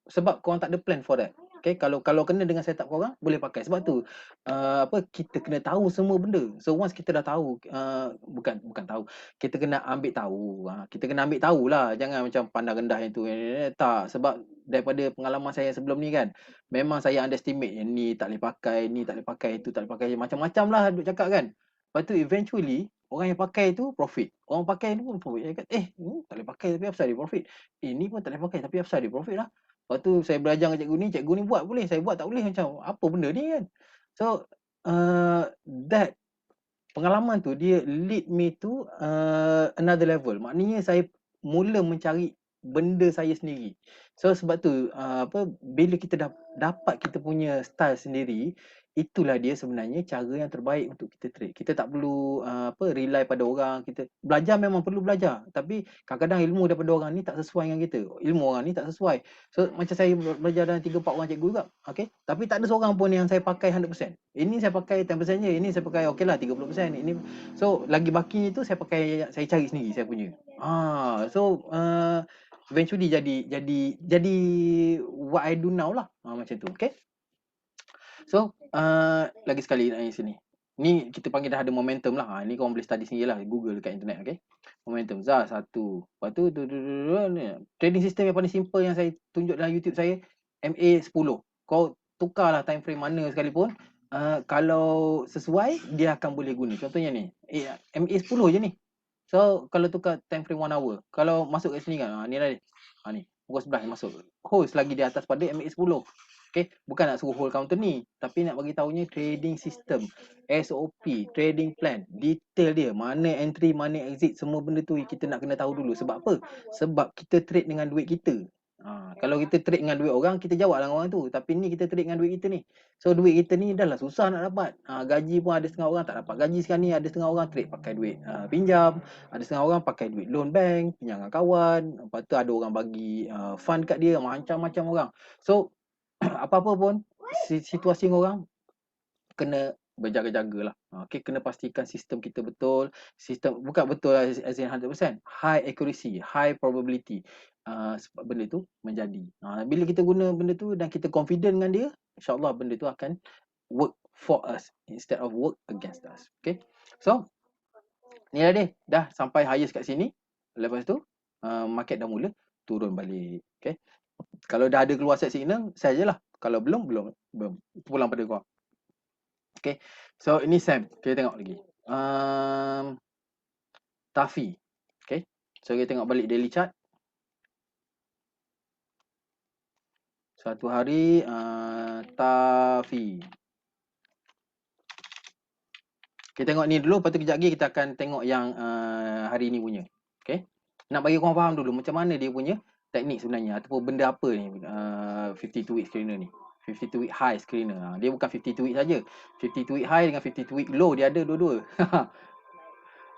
Sebab korang tak ada plan for that. Okay, kalau kena dengan setup korang, boleh pakai. Sebab tu, apa, kita kena tahu semua benda. So once kita dah tahu, bukan tahu, kita kena ambil tahu. Kita kena ambil tahulah. Jangan macam pandang rendah yang tu. Tak, sebab daripada pengalaman saya sebelum ni kan, memang saya underestimate yang ni tak boleh pakai, ni tak boleh pakai, itu tak boleh pakai. Macam-macam lah duk cakap kan. Lepas tu eventually, orang yang pakai tu profit. Orang pakai ni pun profit. Dia kata, ni tak boleh pakai tapi apa dia profit. Ni pun tak boleh pakai tapi apa dia profit lah. Lepas tu saya belajar dengan cikgu ni buat boleh, saya buat tak boleh, macam apa benda ni kan. So that pengalaman tu dia lead me to another level. Maknanya saya mula mencari benda saya sendiri. So sebab tu apa, bila kita dah dapat kita punya style sendiri, itulah dia sebenarnya cara yang terbaik untuk kita trade. Kita tak perlu apa, rely pada orang. Kita belajar memang perlu belajar, tapi kadang-kadang ilmu daripada orang ni tak sesuai dengan kita. Ilmu orang ni tak sesuai. So macam saya belajar dengan 3 4 orang cikgu juga. Okey. Tapi tak ada seorang pun yang saya pakai 100%. Ini saya pakai 10% je, ini saya pakai okeylah 30%. Ini so lagi baki itu saya pakai, saya cari sendiri saya punya. So eventually jadi what I do now lah. Macam tu. Okay. So lagi sekali nak sini. Ni kita panggil dah ada momentum lah. Ni korang boleh study sendiri lah, Google dekat internet. Okay. Momentum ZAR 1. Lepas tu trading system yang paling simple yang saya tunjuk dalam YouTube saya, MA 10. Kau tukarlah time frame mana sekalipun, kalau sesuai dia akan boleh guna. Contohnya ni, MA 10 je ni. So kalau tukar time frame 1 hour, kalau masuk kat sini kan, ni lah dia. Ni pukul 11 masuk. Hold lagi di atas pada MA 10. Okay, bukan nak suruh hold counter ni, tapi nak bagi tahunya trading system, SOP, trading plan, detail dia, mana entry, mana exit, semua benda tu kita nak kena tahu dulu. Sebab apa? Sebab kita trade dengan duit kita. Kalau kita trade dengan duit orang, kita jawab lah orang tu. Tapi ni kita trade dengan duit kita ni. So duit kita ni dah lah susah nak dapat. Gaji pun ada setengah orang tak dapat gaji sekarang ni, ada setengah orang trade pakai duit pinjam, ada setengah orang pakai duit loan bank, pinjam dengan kawan, lepas tu ada orang bagi fund kat dia, macam-macam orang. So apa-apa pun situasi orang kena berjaga-jaga lah. Okay, kena pastikan sistem kita betul. Sistem bukan betul as in 100%. High accuracy, high probability. Sebab benda tu menjadi. Bila kita guna benda tu dan kita confident dengan dia, insyaAllah benda tu akan work for us instead of work against us. Okay. So, ni lah dia. Dah sampai highest kat sini. Lepas tu, market dah mula turun balik. Okay. Kalau dah ada keluar set signal, saya je lah. Kalau belum. Pulang pada kau. Okay. So, ini Sam. Kita tengok lagi. Tafi. Okay. So, kita tengok balik daily chart. Satu hari, Tafi. Kita tengok ni dulu. Lepas tu kejap lagi kita akan tengok yang hari ni punya. Okay. Nak bagi korang faham dulu macam mana dia punya teknik sebenarnya. Ataupun benda apa ni 52 week screener ni. 52 week high screener. Dia bukan 52 week saja. 52 week high dengan 52 week low. Dia ada dua-dua.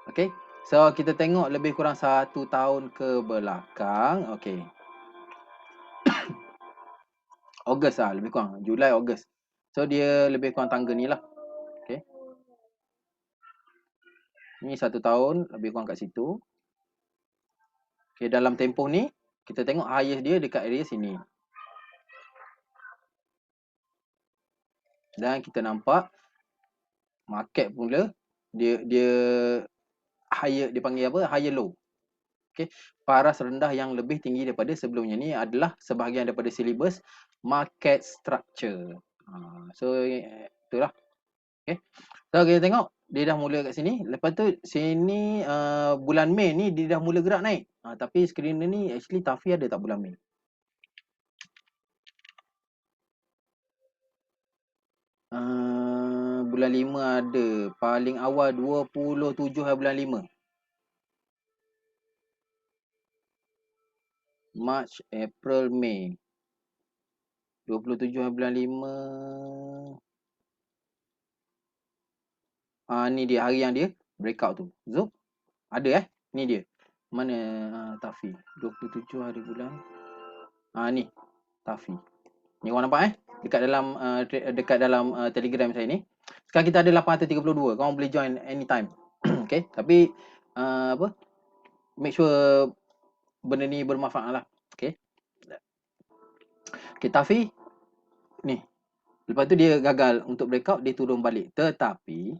Okay. So kita tengok lebih kurang 1 tahun ke belakang. Okay. Ogos lah lebih kurang. Julai, Ogos. So dia lebih kurang tangga ni lah. Okay. Ni 1 tahun lebih kurang kat situ. Okay, dalam tempoh ni kita tengok highest dia dekat area sini. Dan kita nampak market pula dia higher, dia panggil apa? Higher low. Okey, paras rendah yang lebih tinggi daripada sebelumnya ni adalah sebahagian daripada silibus market structure. So itulah. Okey. So kita tengok dia dah mula kat sini. Lepas tu sini bulan Mei ni dia dah mula gerak naik. Tapi screener ni actually Tafi ada tak bulan Mei? Bulan 5 ada. Paling awal 27 hari bulan 5. March, April, Mei. 27 bulan 5. Ni dia hari yang dia breakout tu. Zup. Ada ni dia. Mana Tafi? 27 hari bulan. Ni Tafi. Ni korang nampak dekat dalam Telegram saya ni. Sekarang kita ada 832. Korang boleh join anytime. Okay. Tapi apa? Make sure benda ni bermanfaat lah. Okay. Okay, Tafi ni. Lepas tu dia gagal untuk breakout, dia turun balik. Tetapi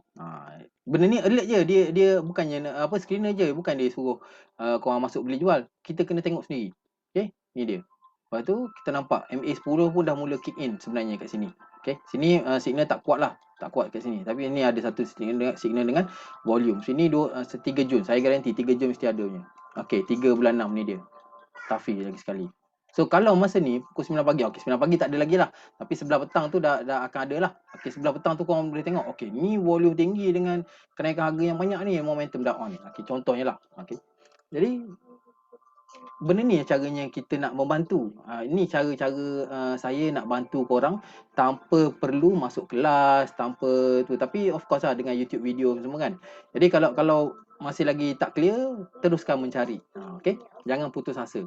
benda ni alert je. Dia bukannya apa, screener je, bukan dia suruh korang masuk beli jual. Kita kena tengok sendiri. Okay, ni dia. Lepas tu kita nampak MA10 pun dah mula kick in sebenarnya kat sini. Okay, sini signal tak kuat lah. Tak kuat kat sini. Tapi ni ada satu signal dengan volume. Sini 3 Jun. Saya garanti 3 Jun mesti ada punya. Okay, 3 bulan 6 ni dia. Tafi lagi sekali. So kalau masa ni pukul 9 pagi, okey 9 pagi tak ada lagi lah. Tapi sebelah petang tu dah akan ada lah. Okey, sebelah petang tu korang boleh tengok. Okey, ni volume tinggi dengan kenaikan harga yang banyak ni, momentum dah on ni. Okey, contohnya lah. Okey. Jadi benda ni caranya kita nak membantu. Ini cara-cara saya nak bantu korang tanpa perlu masuk kelas, tanpa tu. Tapi of course lah dengan YouTube video semua kan. Jadi kalau masih lagi tak clear, teruskan mencari. Okey, jangan putus asa.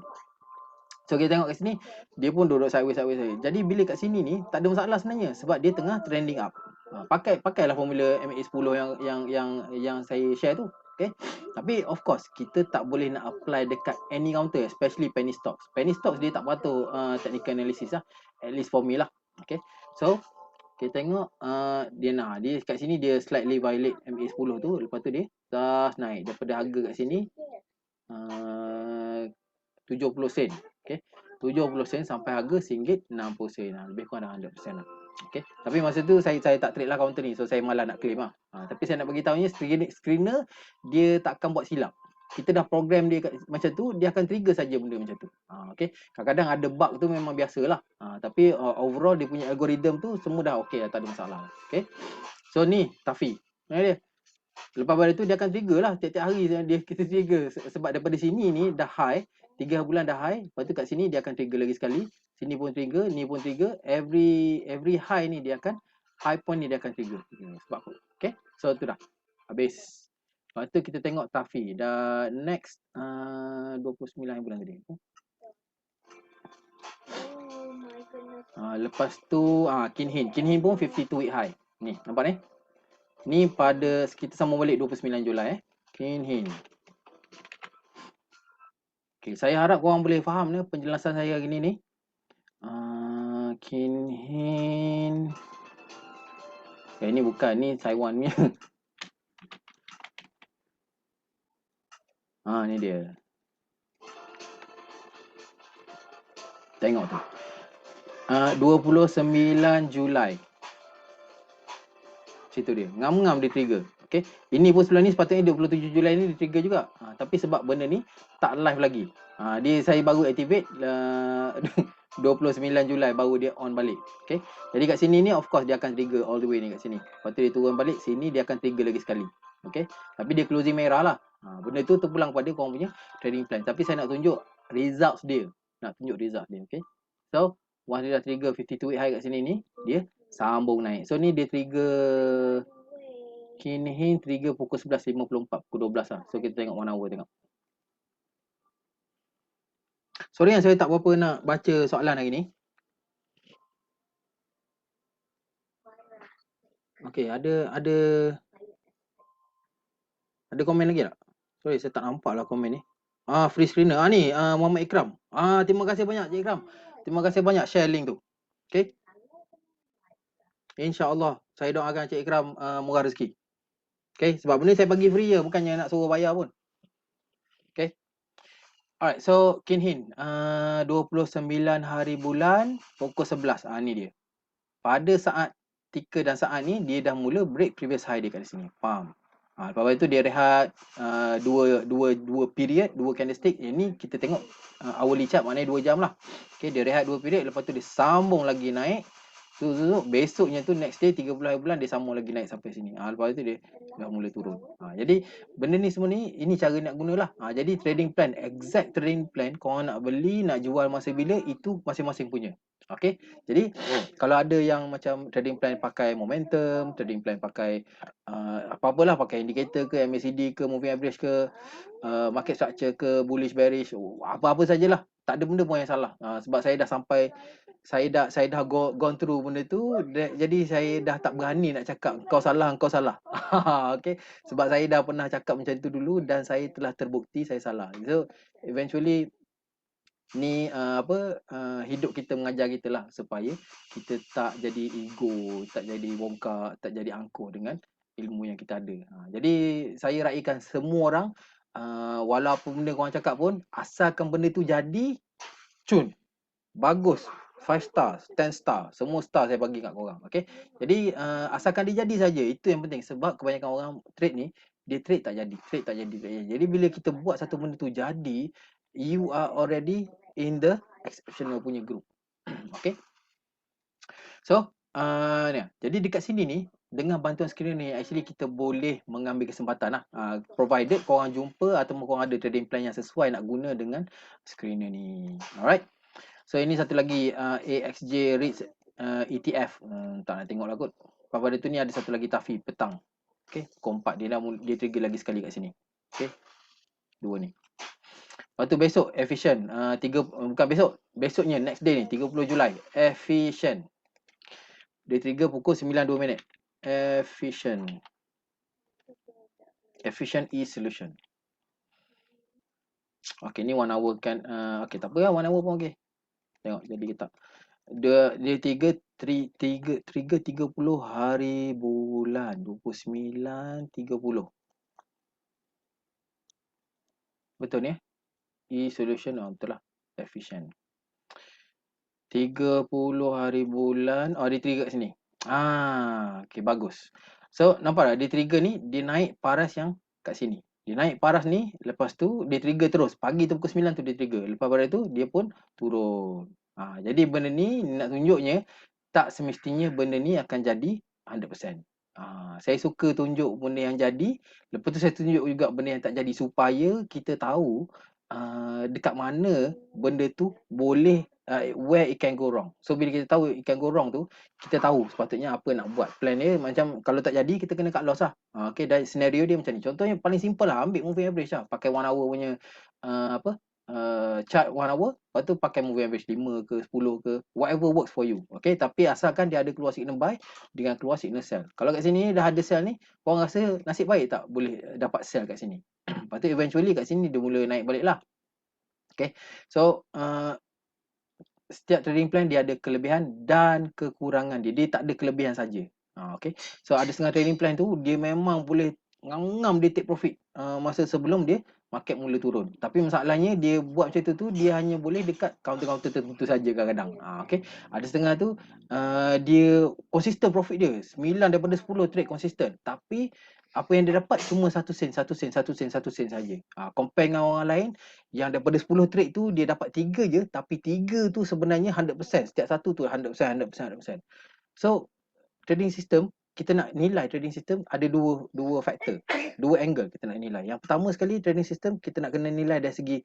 So kita tengok kat sini, dia pun duduk sideways. Jadi bila kat sini ni tak ada masalah sebenarnya sebab dia tengah trending up. Pakailah formula MA10 yang saya share tu. Okay. Tapi of course kita tak boleh nak apply dekat any counter, especially penny stocks. Penny stocks dia tak patuh technical analysis lah. At least for me lah. Okay. So kita tengok dia kat sini dia slightly violate MA10 tu. Lepas tu dia terus naik daripada harga kat sini 70 sen. Okey. 70 sen sampai harga RM1.60. Lebih kurang dah 100% lah. Okey. Tapi masa tu saya tak trade lah counter ni. So saya malas nak claim lah. Tapi saya nak bagi tahunya screener dia takkan buat silap. Kita dah program dia macam tu, dia akan trigger saja benda macam tu. Okey. Kadang-kadang ada bug tu memang biasalah. Tapi overall dia punya algorithm tu semua dah okey lah, tak ada masalah. Okey. So ni Tafi. Mana dia? Lepas pada tu dia akan trigger lah tiap-tiap hari kita trigger sebab daripada sini ni dah high, 3 bulan dah high, lepas tu kat sini dia akan trigger lagi sekali, sini pun trigger, ni pun trigger, every high ni dia akan high point ni dia akan trigger. Sebab apa? Okay, so tu dah habis. Lepas tu kita tengok Tafi dah next 29 bulan tadi. Lepas tu Kinhin pun 52 week high. Ni nampak ni? Ni pada kita sambung balik 29 Julai Kinhin. Okay, saya harap korang boleh faham ni penjelasan saya hari ni. Kinhin. Ini bukan, ni Taiwan punya. Ni dia. Tengok tu. 29 Julai. Situ dia. Ngam-ngam dia trigger. Okay. Ini pun sebelah ni sepatutnya 27 Julai ni dia trigger juga. Tapi sebab benda ni tak live lagi. Saya baru activate 29 Julai baru dia on balik. Okay. Jadi kat sini ni of course dia akan trigger all the way ni kat sini. Lepas tu dia turun balik sini dia akan trigger lagi sekali. Okay. Tapi dia closing merah lah. Benda tu terpulang pada korang punya trading plan. Tapi saya nak tunjuk results dia. Nak tunjuk result dia. Okay. So once dia dah trigger 52 week high kat sini ni, dia sambung naik. So ni dia trigger Kinhin trigger pukul 11.54, pukul 12 lah. So kita tengok 1 hour tengok. Sorry yang saya tak berapa nak baca soalan hari ni. Okey, ada komen lagi tak? Sorry saya tak nampak lah komen ni. Free screener. Ni Muhammad Ikram. Terima kasih banyak Cik Ikram. Terima kasih banyak share link tu. Okey. InsyaAllah saya doakan Cik Ikram murah rezeki. Okay, sebab benda saya bagi free je, bukannya nak suruh bayar pun. Okay. Alright, so Kinhin 29 hari bulan pukul 11. Ni dia. Pada saat ticker dan saat ni dia dah mula break previous high dia kat sini. Faham? Lepas itu dia rehat dua period, 2 candlestick. Ini kita tengok hourly chart, maknanya 2 jam lah. Okay, dia rehat 2 period, lepas tu dia sambung lagi naik besoknya tu next day 30 hari bulan dia sambung lagi naik sampai sini. Lepas tu dia dah mula turun. Jadi benda ni semua ni, ini cara nak gunalah. Jadi trading plan, exact trading plan korang nak beli, nak jual masa bila, itu masing-masing punya. Okey. Jadi kalau ada yang macam trading plan pakai momentum, trading plan pakai apa-apalah, pakai indicator ke, MACD ke, moving average ke, market structure ke, bullish bearish, apa-apa sajalah. Tak ada benda pun yang salah. Sebab saya dah sampai, saya dah gone through benda tu, jadi saya dah tak berani nak cakap kau salah. Okey. Sebab saya dah pernah cakap macam tu dulu dan saya telah terbukti saya salah. So eventually ni hidup kita mengajar kita lah supaya kita tak jadi ego, tak jadi bongkak, tak jadi angkuh dengan ilmu yang kita ada. Jadi saya raikan semua orang, walaupun benda korang cakap pun, asalkan benda tu jadi, cun, bagus, 5 stars, 10 star, semua star saya bagi kat korang. Okay. Jadi asalkan dia jadi saja, itu yang penting. Sebab kebanyakan orang trade ni, dia trade tak jadi. Jadi bila kita buat satu benda tu jadi, you are already in the exceptional punya group. Okay. So ni, jadi dekat sini ni, dengan bantuan skrin ni, actually kita boleh mengambil kesempatan lah. Provided korang jumpa atau korang ada trading plan yang sesuai nak guna dengan screener ni. Alright. So ini satu lagi AXJ REITs ETF. Tak nak tengok lah kot. Pada tu ni ada satu lagi TAFI petang. Okay. Kompak dia trigger lagi sekali kat sini. Okay. Dua ni. Lepas tu besok efficient. Bukan besok. Besoknya next day ni 30 Julai. Efficient. Dia trigger pukul 9.2 minit. Efficient. Efficient e-solution. Okay, ni 1 hour kan. Okay, tak apa lah, 1 hour pun okay. Tengok jadi ke tak. Dia trigger 30 hari bulan. 29, 30. Betul ni? E-solution, betul lah. Efficient. 30 hari bulan. Dia trigger kat sini. Okay, bagus. So, nampak tak? Dia trigger ni, dia naik paras yang kat sini. Dia naik paras ni, lepas tu dia trigger terus. Pagi tu pukul 9 tu dia trigger. Lepas pada tu, dia pun turun. Jadi benda ni nak tunjuknya, tak semestinya benda ni akan jadi 100%. Saya suka tunjuk benda yang jadi. Lepas tu saya tunjuk juga benda yang tak jadi. Supaya kita tahu dekat mana benda tu boleh, where it can go wrong. So bila kita tahu it can go wrong tu, kita tahu sepatutnya apa nak buat. Plan dia macam kalau tak jadi, kita kena cut loss lah. Okay, dan senario dia macam ni. Contohnya paling simple lah, ambil moving average lah. Pakai 1 hour punya chart 1 hour. Lepas tu pakai moving average 5 ke 10 ke, whatever works for you. Okay, tapi asalkan dia ada keluar signal buy dengan keluar signal sell. Kalau kat sini dah ada sell ni, korang rasa nasib baik tak boleh dapat sell kat sini. Lepas tu eventually kat sini dia mula naik balik lah. Okay, so setiap trading plan dia ada kelebihan dan kekurangan dia. Dia tak ada kelebihan saja. Okay, so ada setengah trading plan tu dia memang boleh ngam-ngam dia take profit masa sebelum dia market mula turun. Tapi masalahnya dia buat macam tu dia hanya boleh dekat counter-counter tertentu saja kadang-kadang. Okay, ada setengah tu dia konsisten profit dia. 9 daripada 10 trade konsisten. Tapi apa yang dia dapat cuma 1 sen saja. Compare dengan orang lain yang daripada 10 trade tu dia dapat 3 je, tapi 3 tu sebenarnya 100%. Setiap satu tu 100%. So trading system, kita nak nilai trading system ada dua faktor, dua angle kita nak nilai. Yang pertama sekali, trading system kita nak kena nilai dari segi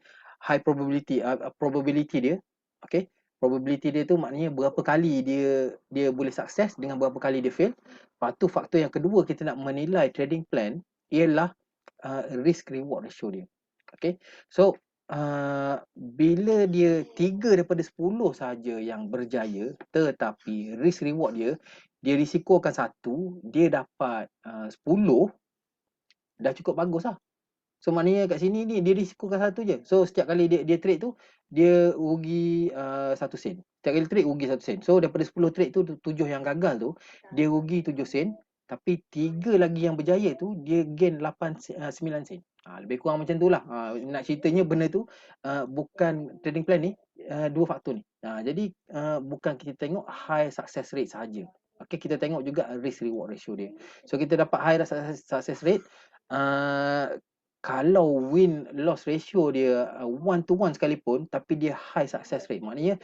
high probability, probability dia. Okay, probability dia tu maknanya berapa kali dia boleh sukses dengan berapa kali dia fail. Lepas tu faktor yang kedua kita nak menilai trading plan ialah risk reward ratio dia. Okay, so bila dia 3 daripada 10 saja yang berjaya, tetapi risk reward dia risikokan 1, dia dapat 10, dah cukup bagus lah. So maknanya kat sini ni dia risikokan 1 je. So setiap kali dia trade tu, dia rugi 1 sen. Setiap kali trade rugi 1 sen. So daripada 10 trade tu, 7 yang gagal tu, dia rugi 7 sen. Tapi 3 lagi yang berjaya tu, dia gain 9 sen. Lebih kurang macam tu lah. Nak ceritanya benda tu bukan trading plan ni, dua faktor ni. Jadi bukan kita tengok high success rate saja. Okay, kita tengok juga risk reward ratio dia. So kita dapat high success rate, kalau win loss ratio dia 1 to 1 sekalipun, tapi dia high success rate, maknanya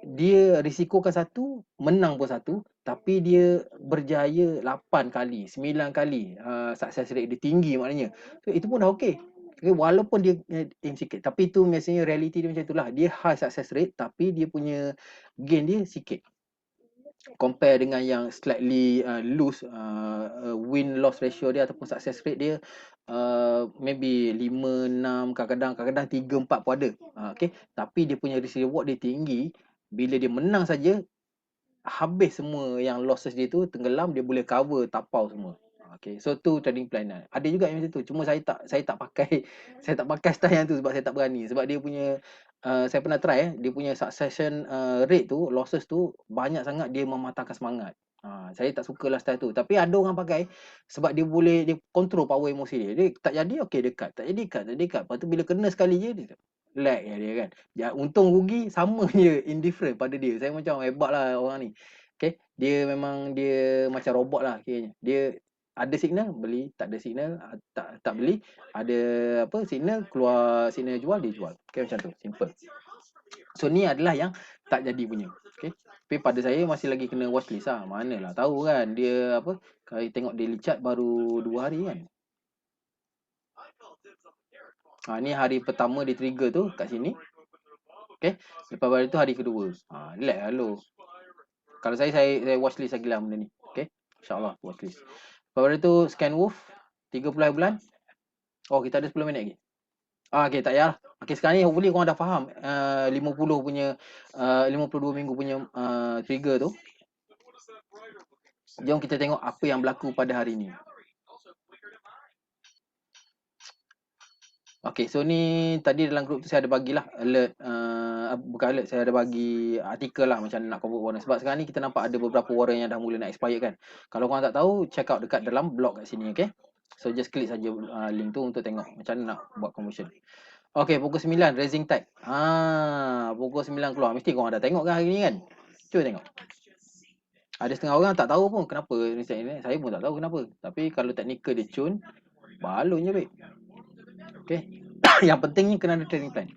dia risikokan satu, menang pun satu, tapi dia berjaya 8 kali, 9 kali, success rate dia tinggi maknanya. So itu pun dah okey. Okay, walaupun dia aim sikit, tapi tu biasanya reality dia macam itulah. Dia high success rate tapi dia punya gain dia sikit. Compare dengan yang slightly loose, win loss ratio dia ataupun success rate dia maybe 5, 6, kadang-kadang 3, 4 pun ada. Okey, tapi dia punya risk reward dia tinggi. Bila dia menang saja, habis semua yang losses dia tu, tenggelam, dia boleh cover tapau semua. Okay, so tu trading plan lah. Ada juga yang macam tu. Cuma saya tak pakai saya tak pakai style yang tu sebab saya tak berani. Sebab dia punya saya pernah try dia punya succession rate tu, losses tu banyak sangat, dia mematahkan semangat. Saya tak sukalah style tu. Tapi ada orang pakai sebab dia control power emosi dia. Dia tak jadi okey dia cut, tak jadi cut, tak jadi cut. Lepas tu bila kena sekali je dia lag dia kan. Ya, untung rugi sama je, indifferent pada dia. Saya macam hebatlah orang ni. Okay, dia memang dia macam robot lah kiranya. Dia ada signal beli, tak ada signal tak beli, ada apa signal keluar, signal jual dia jual. Okay, macam tu, simple. So ni adalah yang tak jadi punya. Okay, tapi pada saya masih lagi kena watchlist lah. Manalah tahu kan dia apa, kalau tengok daily chart baru 2 hari kan. Ni hari pertama dia trigger tu kat sini. Okay, lepas pada tu hari kedua. Lag lah lu. Kalau saya watchlist lagi lah benda ni. Okay, InsyaAllah watchlist. Lepas pada tu scan wolf 30 hari bulan. Oh, kita ada 10 minit lagi. Okay, tak payah. Okay, sekarang ni hopefully korang dah faham 50 punya 52 minggu punya trigger tu. Jom kita tengok apa yang berlaku pada hari ni. Okay, so ni tadi dalam grup tu saya ada bagilah alert, bukan alert, saya ada bagi artikel lah macam nak convert warrant. Sebab sekarang ni kita nampak ada beberapa warrant yang dah mula nak expire kan. Kalau korang tak tahu, check out dekat dalam blog kat sini, okay. So just klik saja link tu untuk tengok macam mana nak buat conversion. Okay, pukul 9 raising tide. Pukul 9 keluar. Mesti korang dah tengok kan hari ni kan. Cuba tengok. Ada setengah orang tak tahu pun kenapa raising ni. Saya pun tak tahu kenapa. Tapi kalau technical dia cun, balon je baik. Okay. Yang pentingnya kena ada trading plan.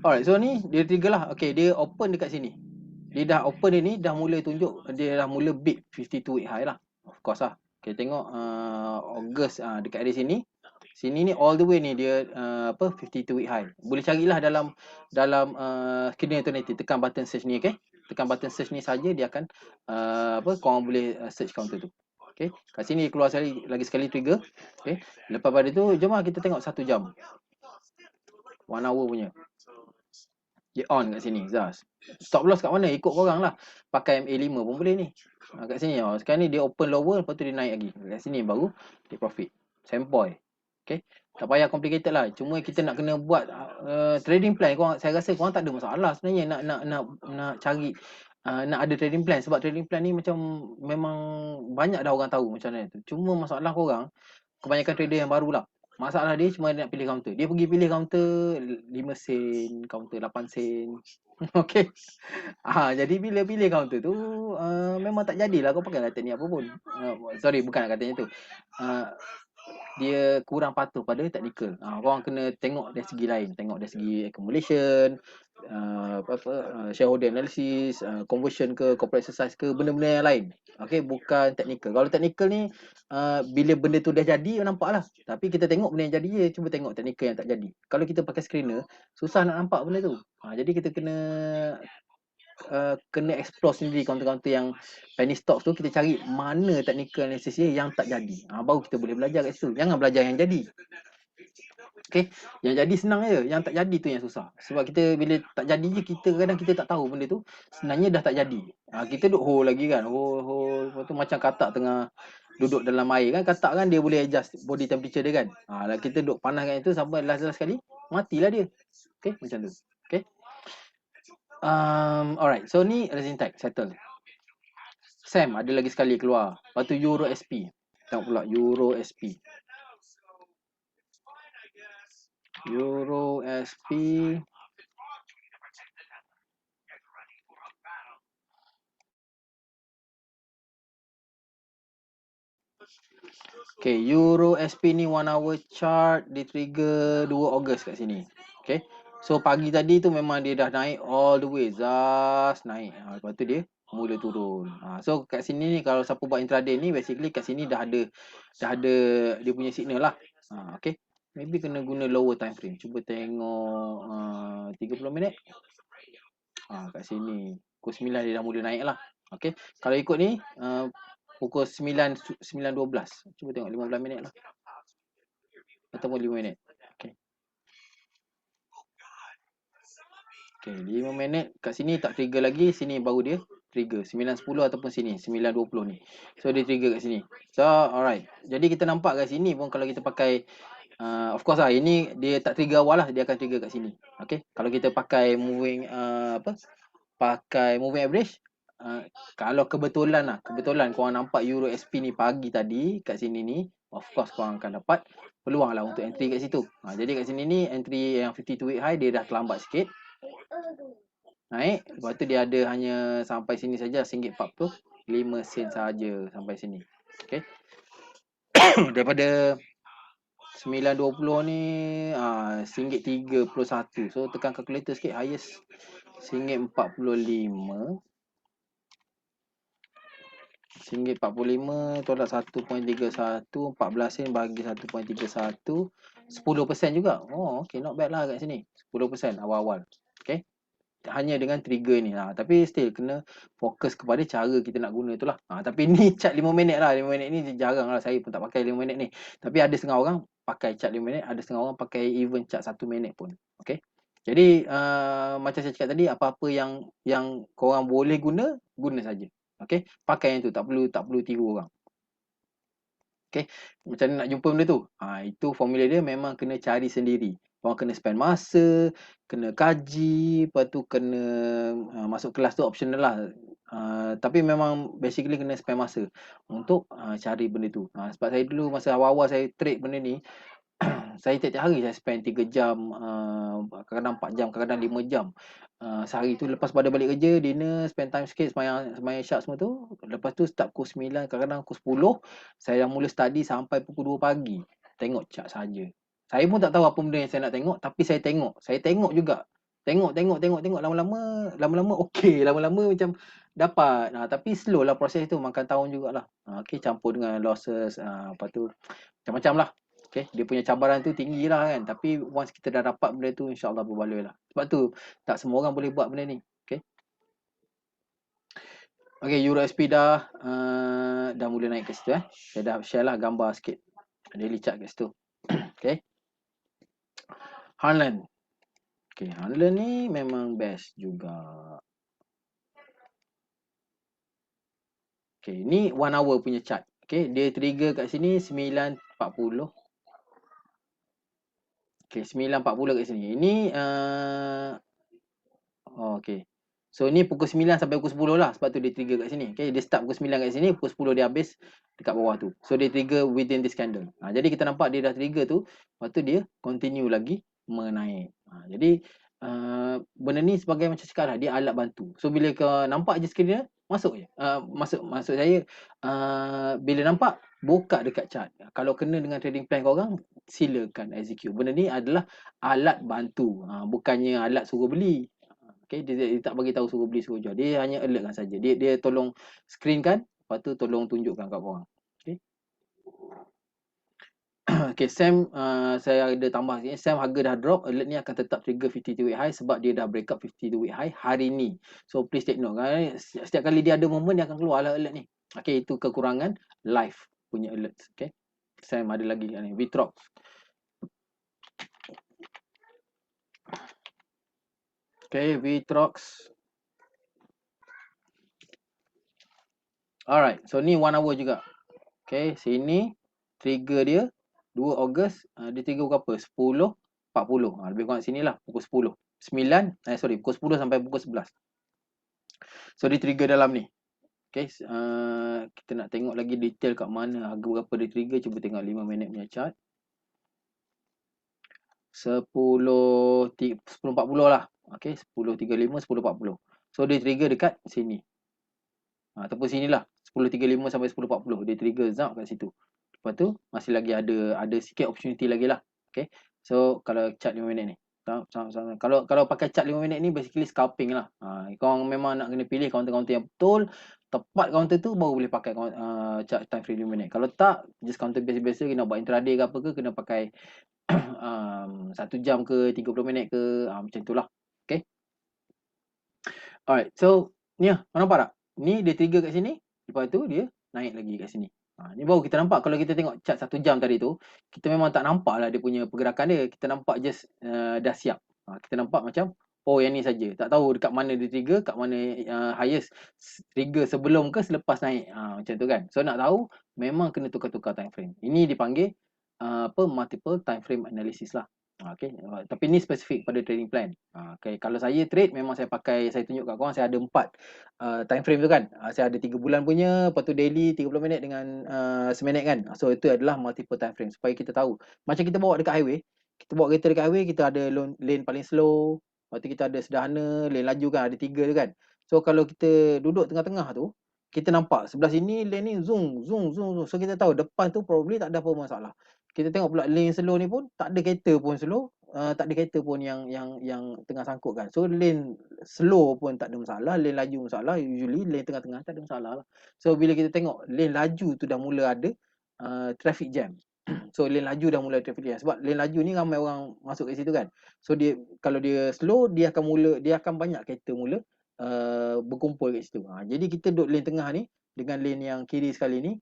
Alright, so ni dia trigger lah. Okay, dia open dekat sini. Dia dah open dia ni, dah mula tunjuk, dia dah mula beat 52 week high lah. Of course lah. Okay, tengok August dekat di sini. Sini ni all the way ni dia 52 week high. Boleh carilah dalam skedul alternatif. Tekan button search ni, okay. Tekan button search ni saja dia akan korang boleh search counter tu. Okay, kat sini keluar lagi sekali trigger. Okay, lepas pada tu jom lah kita tengok 1 jam. 1 hour punya. Dia on kat sini, Zaz. Stop loss kat mana? Ikut korang lah. Pakai MA5 pun boleh ni. Kat sini sekarang ni dia open lower, lepas tu dia naik lagi. Kat sini baru dia profit. Sempoi. Okay. Tak payah complicated lah. Cuma kita nak kena buat trading plan. Saya rasa korang tak ada masalah sebenarnya nak cari nak ada trading plan. Sebab trading plan ni macam memang banyak dah orang tahu macam mana tu. Cuma masalah korang, kebanyakan trader yang baru lah. Masalah dia cuma dia nak pilih counter. Dia pergi pilih counter 5 sen, counter 8 sen. Okey. Jadi bila pilih counter tu memang tak jadilah kau pakai teknik apa pun. Sorry, bukan nak katanya tu. Dia kurang patuh pada technical. Korang kena tengok dari segi lain. Tengok dari segi accumulation, shareholder analysis, conversion ke, corporate exercise ke, benda-benda yang lain. Okay, bukan technical. Kalau technical ni bila benda tu dah jadi nampak lah. Tapi kita tengok benda yang jadi je, cuba tengok technical yang tak jadi. Kalau kita pakai screener, susah nak nampak benda tu. Jadi kita kena explore sendiri counter-counter yang penny stocks tu. Kita cari mana technical analysis dia yang tak jadi. Baru kita boleh belajar kat situ. Jangan belajar yang jadi. Okay, yang jadi senang je, yang tak jadi tu yang susah. Sebab kita bila tak jadi je, kadang kita tak tahu benda tu sebenarnya dah tak jadi. Kita duduk hold lagi kan, hold. Lepas tu macam katak tengah duduk dalam air kan. Katak kan dia boleh adjust body temperature dia kan. Kita duduk panaskan itu sampai last sekali, matilah dia. Okay, macam tu. Okay. Alright, so ni resin tag settle. Sam ada lagi sekali keluar. Lepas tu Euro SP. Tengok pula Euro SP. Euro SP. Okay, Euro SP ni 1 hour chart di trigger 2 Ogos kat sini. Okay. So pagi tadi tu memang dia dah naik all the way, zas naik. Lepas tu dia mula turun. So kat sini ni kalau siapa buat intraday ni basically kat sini dah ada dia punya signal lah. Okay. Maybe kena guna lower time frame. Cuba tengok 30 minit. Kat sini pukul 9 dia dah mula naik lah. Okay. Kalau ikut ni pukul 9.12. Cuba tengok 15 minit lah. Ataupun 5 minit. Okay. Okay, 5 minit kat sini tak trigger lagi, sini baru dia trigger 9.10 ataupun sini 9.20 ni. So dia trigger kat sini. So alright. Jadi kita nampak kat sini pun kalau kita pakai of course lah ini dia tak trigger awal lah, dia akan trigger kat sini. Okay. Kalau kita pakai moving pakai moving average, kalau kebetulan korang nampak Euro SP ni pagi tadi kat sini ni, of course korang akan dapat peluang lah untuk entry kat situ. Jadi kat sini ni entry yang 52 week high dia dah terlambat sikit. Naik, lepas tu dia ada hanya sampai sini saja RM1.45 saja sampai sini. Okey. Daripada 9.20 ni RM1.31. So tekan kalkulator sikit, highest RM1.45. RM1.45 tolak 1.31, 14 sen bagi 1.31, 10% juga. Oh, okey, not bad lah kat sini. 10% awal-awal. Okey. Hanya dengan trigger ni lah. Tapi still kena fokus kepada cara kita nak guna tu lah. Tapi ni cat 5 minit lah. 5 minit ni jarang lah. Saya pun tak pakai 5 minit ni. Tapi ada setengah orang pakai cat 5 minit. Ada setengah orang pakai even cat 1 minit pun. Okay. Jadi macam saya cakap tadi, apa-apa yang korang boleh guna saja. Okay. Pakai yang tu. Tak perlu tiru orang. Okay. Macam mana nak jumpa benda tu? Itu formula dia memang kena cari sendiri. Orang kena spend masa, kena kaji, lepas tu kena masuk kelas tu optional lah. Tapi memang basically kena spend masa untuk cari benda tu. Sebab saya dulu masa awal-awal saya trade benda ni, saya tiap-tiap hari saya spend 3 jam, kadang-kadang 4 jam, kadang-kadang 5 jam. Sehari tu lepas pada balik kerja, dinner, spend time sikit, sembahyang isyak semua tu. Lepas tu start pukul 9, kadang-kadang pukul 10, saya dah mula study sampai pukul 2 pagi. Tengok chart saja. Saya pun tak tahu apa benda yang saya nak tengok, tapi saya tengok. Saya tengok juga. Tengok, lama-lama okey, lama-lama macam dapat. Tapi slow lah proses tu, makan tahun jugalah. Okey, campur dengan losses, apa tu, macam-macam lah. Okay, dia punya cabaran tu tinggi lah kan. Tapi once kita dah dapat benda tu, insyaAllah berbaloi lah. Sebab tu, tak semua orang boleh buat benda ni. Okay. Okay, Euro SP dah mula naik ke situ. Saya dah share lah gambar sikit. Daily chart kat situ. Okay. Hanlan. Okay, Hanlan ni memang best juga. Okay, ni 1 hour punya chart. Okay, dia trigger kat sini 9.40. Okay, 9.40 kat sini. Ini okay. So ni pukul 9 sampai pukul 10 lah. Sebab tu dia trigger kat sini. Okay, dia start pukul 9 kat sini, pukul 10 dia habis dekat bawah tu. So dia trigger within this candle. Jadi kita nampak dia dah trigger tu. Lepas tu dia continue lagi menaik. Jadi benda ni sebagai macam cakap lah, dia alat bantu. So bila kau nampak je skrin dia, masuk je. Maksud saya bila nampak, buka dekat chart. Kalau kena dengan trading plan korang, silakan execute. Benda ni adalah alat bantu. Bukannya alat suruh beli. Okay, dia tak bagi tahu suruh beli suruh jual. Dia hanya alertkan saja. Dia tolong screenkan, lepas tu tolong tunjukkan kat korang. Okay. Okay, Sam saya ada tambah sikit. Sam harga dah drop, alert ni akan tetap trigger 52 week high sebab dia dah break up 52 week high hari ni. So please take note kan. Setiap kali dia ada moment dia akan keluar lah alert ni. Okay, itu kekurangan live punya alert. Okay. Sam ada lagi ni, Vitrox. Okay, Vitrox. Alright, so ni 1 hour juga. Okay, sini trigger dia 2 Ogos, dia trigger berapa? 10.40. Lebih kurang sini lah, pukul 10. Pukul 10 sampai pukul 11. So dia trigger dalam ni. Okay, kita nak tengok lagi detail kat mana, harga berapa dia trigger. Cuba tengok 5 minit punya chart. 10.40 lah. Okay, 10.35, 10.40. So dia trigger dekat sini. Ataupun sinilah, 10.35 sampai 10.40. Dia trigger zap kat situ. Lepas tu masih lagi ada sikit opportunity lagi lah. Okay. So kalau chart 5 minit ni. Kalau pakai chart 5 minit ni basically scalping lah. Korang memang nak kena pilih counter-counter yang betul, tepat counter tu baru boleh pakai chart time frame 5 minit. Kalau tak, just counter biasa-biasa, kena buat intraday ke apa ke, kena pakai 1 jam ke 30 minit ke, macam tu lah. Okay. Alright, so ni lah, korang nampak tak? Ni dia trigger kat sini, lepas tu dia naik lagi kat sini. Ni baru kita nampak. Kalau kita tengok chart 1 jam tadi tu, kita memang tak nampak lah dia punya pergerakan dia. Kita nampak just dah siap. Kita nampak macam, oh yang ni saja. Tak tahu dekat mana dia trigger, kat mana highest trigger sebelum ke selepas naik. Macam tu kan. So nak tahu, memang kena tukar-tukar time frame. Ini dipanggil multiple time frame analysis lah. Okay, tapi ni spesifik pada trading plan. Okay, kalau saya trade memang saya tunjuk kat korang, saya ada 4 time frame tu kan. Saya ada 3 bulan punya, lepas tu daily 30 minit dengan seminit kan. So itu adalah multiple time frame supaya kita tahu. Macam kita bawa dekat highway, kita bawa kereta dekat highway, kita ada lane paling slow, lepas tu kita ada sederhana, lane laju kan, ada 3 tu kan. So kalau kita duduk tengah-tengah tu, kita nampak sebelah sini lane ni zoom. So kita tahu depan tu probably tak ada apa masalah. Kita tengok pula lane slow ni pun tak ada kereta pun slow, tak ada kereta pun yang tengah sangkut kan. So lane slow pun tak ada masalah, lane laju masalah, usually lane tengah-tengah tak ada masalah lah. So bila kita tengok lane laju tu dah mula ada traffic jam. So lane laju dah mula traffic jam sebab lane laju ni ramai orang masuk kat situ kan. So dia kalau dia slow, dia akan banyak kereta mula berkumpul kat situ. Jadi kita duduk lane tengah ni dengan lane yang kiri sekali ni,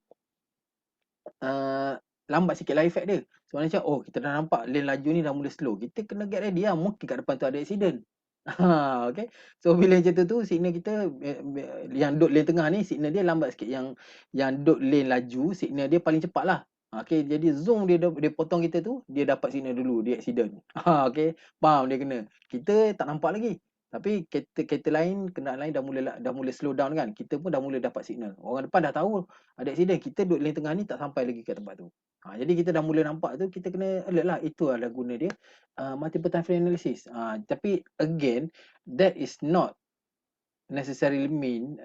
lambat sikit lah efek dia. Sebenarnya macam, kita dah nampak lane laju ni dah mula slow. Kita kena get ready lah. Mungkin kat depan tu ada accident. Okay. So bila macam tu signal kita yang duduk lane tengah ni, signal dia lambat sikit. Yang duduk lane laju, signal dia paling cepat lah. Okay, jadi zoom dia potong kita tu, dia dapat signal dulu, dia accident. Okay, faham dia kena. Kita tak nampak lagi. Tapi kereta lain, kenderaan lain dah mula slow down kan. Kita pun dah mula dapat signal. Orang depan dah tahu ada accident, kita duduk lane tengah ni tak sampai lagi ke tempat tu. Jadi kita dah mula nampak tu, kita kena alert lah. Itu adalah guna dia multiple time frame analysis. Tapi again, that is not necessarily mean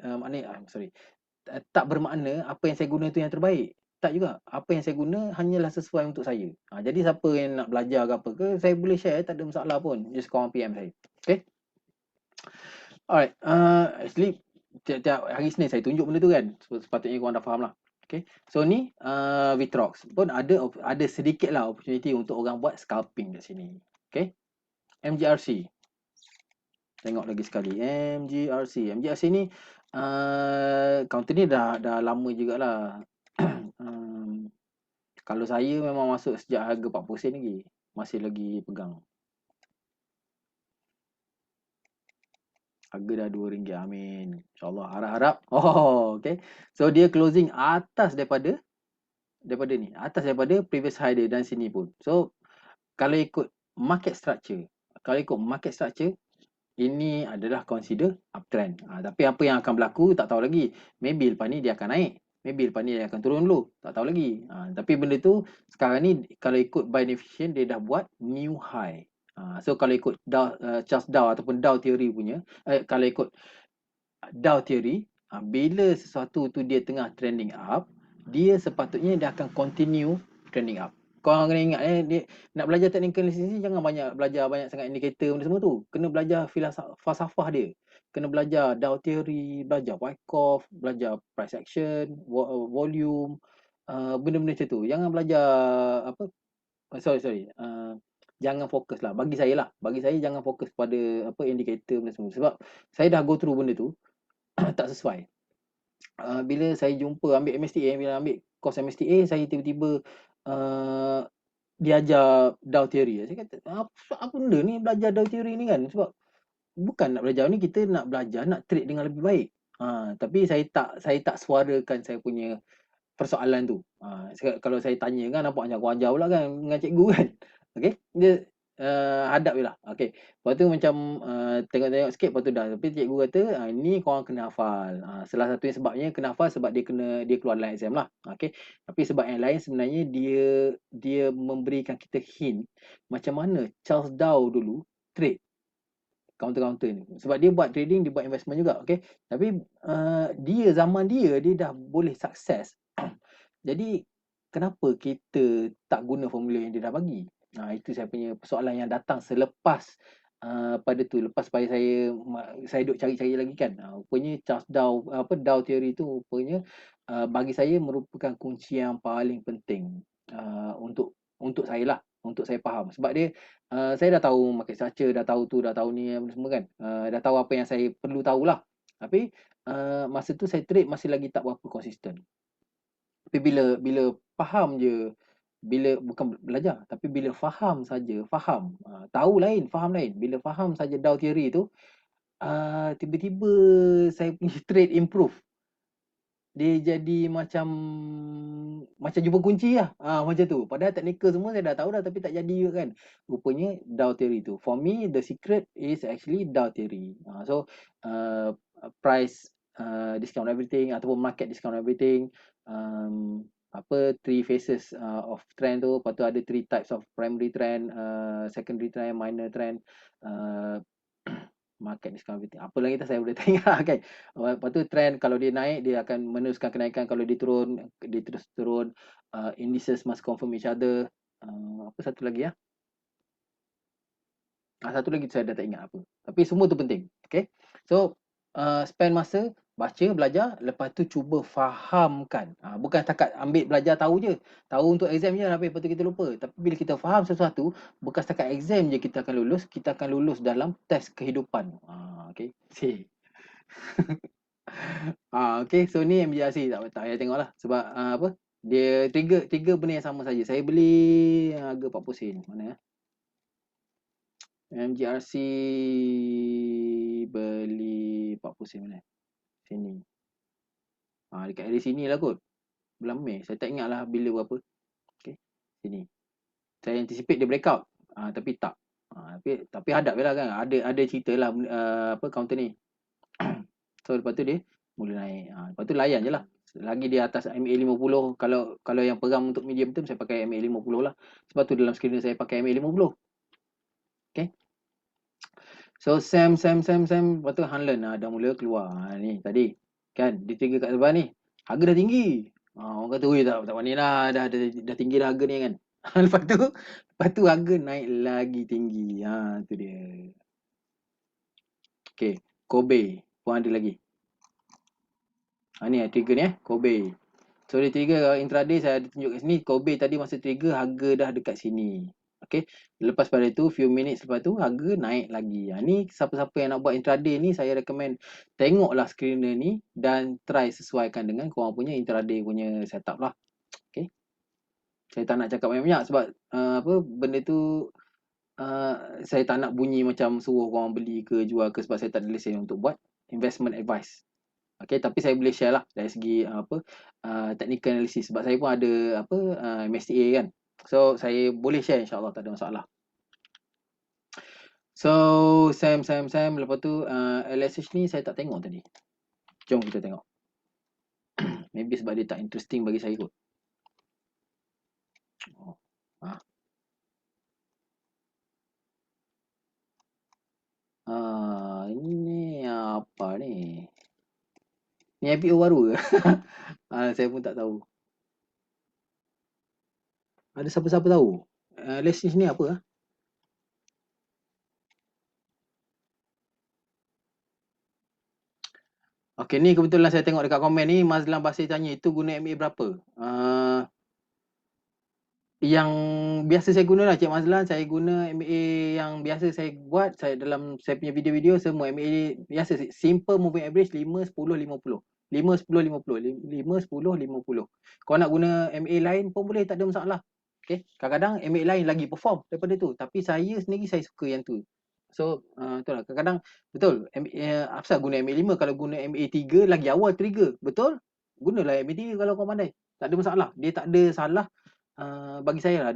tak bermakna apa yang saya guna tu yang terbaik. Tak juga. Apa yang saya guna hanyalah sesuai untuk saya. Jadi siapa yang nak belajar ke apa ke, saya boleh share, tak ada masalah pun. Just korang PM saya. Okay. Alright, actually tiap hari Senin saya tunjuk benda tu kan. Sepatutnya korang dah faham lah. Okay. So ni Vitrox pun ada sedikit lah opportunity untuk orang buat scalping kat sini. Okay. MGRC. Tengok lagi sekali. MGRC ni counter ni dah lama jugalah. Kalau saya memang masuk sejak harga 40 sen lagi. Masih lagi pegang. Harga dah RM2. Amin. InsyaAllah. Harap-harap. Okay. So dia closing atas daripada ni. Atas daripada previous high dia dan sini pun. So kalau ikut market structure, ini adalah consider uptrend. Tapi apa yang akan berlaku tak tahu lagi. Maybe lepas ni dia akan naik. Maybe lepas ni dia akan turun dulu. Tak tahu lagi. Tapi benda tu sekarang ni kalau ikut buy deficient, dia dah buat new high. So kalau ikut Charles Dow ataupun Dow theory punya, kalau ikut Dow theory, bila sesuatu tu dia tengah trending up, dia sepatutnya dia akan continue trending up. Korang kena ingat dia nak belajar technical analysis ni, jangan belajar banyak sangat indikator benda semua tu. Kena belajar falsafah dia. Kena belajar Dow theory, belajar Wyckoff, belajar price action, volume, benda-benda macam tu. Jangan belajar jangan fokus lah. Bagi saya jangan fokus pada indikator benda semua. Sebab saya dah go through benda tu, tak sesuai. Bila saya jumpa ambil MSTA, bila ambil course MSTA, saya tiba-tiba dia ajar Dow theory. Saya kata, apa benda ni belajar Dow theory ni kan? Sebab bukan nak belajar ni, kita nak belajar nak trade dengan lebih baik. Tapi saya tak suarakan saya punya persoalan tu. Kalau saya tanya kan, nampak macam aku ajar pula kan dengan cikgu kan. Okey, dia hadap je lah. Okey, lepas tu macam tengok-tengok sikit, lepas tu dah. Tapi cikgu kata, ni korang kena hafal. Salah satunya sebabnya kena hafal sebab dia keluar dalam exam lah. Okey, tapi sebab yang lain sebenarnya dia memberikan kita hint macam mana Charles Dow dulu trade counter ni. Sebab dia buat trading, dia buat investment juga. Okey, tapi zaman dia dah boleh sukses. Jadi kenapa kita tak guna formula yang dia dah bagi? Itu saya punya persoalan yang datang selepas pada tu, lepas pada saya duk cari-cari lagi kan. Rupanya Charles Dow, Dow theory tu rupanya bagi saya merupakan kunci yang paling penting untuk saya lah, untuk saya faham. Sebab dia saya dah tahu market structure, dah tahu tu, dah tahu ni apa semua kan. Dah tahu apa yang saya perlu tahulah. Tapi masa tu saya trade masih lagi tak berapa konsisten. Tapi bila bila faham je, bila bukan belajar, tapi bila faham saja, tahu lain, faham lain. Bila faham saja Dow theory tu, tiba-tiba saya punya trade improve. Dia jadi macam jumpa kunci lah. Macam tu. Padahal teknikal semua saya dah tahu dah, tapi tak jadi juga kan. Rupanya Dow theory tu. For me, the secret is actually Dow theory. So, price discount everything ataupun market discount everything. Three phases of trend tu. Lepas tu ada three types of primary trend, secondary trend, minor trend, market discount everything. Apa lagi tu saya boleh tengok kan. Lepas tu trend kalau dia naik dia akan meneruskan kenaikan, kalau dia turun dia terus turun. Indices must confirm each other. Apa satu lagi ya? Satu lagi saya dah tak ingat apa. Tapi semua tu penting. Okay. So spend masa baca, belajar, lepas tu cuba fahamkan. Bukan setakat ambil belajar tahu je. Tahu untuk exam je habis, lepas tu kita lupa. Tapi bila kita faham sesuatu, bukan setakat exam je kita akan lulus, kita akan lulus dalam test kehidupan. Okay. See. Okay, so ni MGRC tak payah tengok lah. Sebab apa? Dia tiga benda yang sama saja. Saya beli harga 40 sen. Mana ya? MGRC beli 40 sen mana? Sini. Dekat area sini lah kot. Bulan Mei. Saya tak ingat lah bila berapa. Okay. Sini. Saya anticipate dia breakout. Tapi tak. Tapi hadap je lah kan. Ada cerita lah counter ni. So lepas tu dia mula naik. Lepas tu layan je lah. Lagi di atas MA50. Kalau yang pegang untuk medium term saya pakai MA50 lah. Sebab tu dalam screener saya pakai MA50. Okay. So Sam. Lepas tu Hanlen dah mula keluar. Ni tadi. Kan dia trigger kat sebelah ni. Harga dah tinggi. Orang kata tak pandai lah. Dah tinggi dah harga ni kan. Lepas tu harga naik lagi tinggi. Tu dia. Okay. Kobe pun ada lagi. Ni trigger ni Kobe. So dia trigger intraday saya ada tunjuk kat sini. Kobe tadi masa trigger harga dah dekat sini. Okay. Lepas pada tu few minutes lepas tu harga naik lagi. Ni siapa-siapa yang nak buat intraday ni saya recommend tengoklah screener ni dan try sesuaikan dengan korang punya intraday punya setup lah. Okay. Saya tak nak cakap banyak-banyak sebab benda tu saya tak nak bunyi macam suruh korang beli ke jual ke sebab saya tak ada lesen untuk buat investment advice. Okay, tapi saya boleh share lah dari segi technical analysis sebab saya pun ada MSTA kan. So saya boleh share insya-Allah, tak ada masalah. So Sam lepas tu LSH ni saya tak tengok tadi. Jom kita tengok. Maybe sebab dia tak interesting bagi saya kot. Ini apa ni? Ni IPO baru ke? Saya pun tak tahu. Ada siapa-siapa tahu? LSH ni apa? Okay, ni kebetulan saya tengok dekat komen ni Mazlan Basir tanya itu guna MA berapa? Yang biasa saya guna lah Cik Mazlan, saya guna MA yang biasa saya buat dalam saya punya video-video semua MA biasa simple moving average 5 10 50. 5 10 50. 5 10 50. Kalau nak guna MA lain pun boleh, tak ada masalah. Okay, kadang-kadang MA lain lagi perform daripada tu, tapi saya sendiri saya suka yang tu. So betul lah, kadang-kadang betul apasal guna MA5 kalau guna MA3 lagi awal trigger, betul? Gunalah MA3 kalau kau pandai. Tak ada masalah. Dia tak ada salah. Bagi saya lah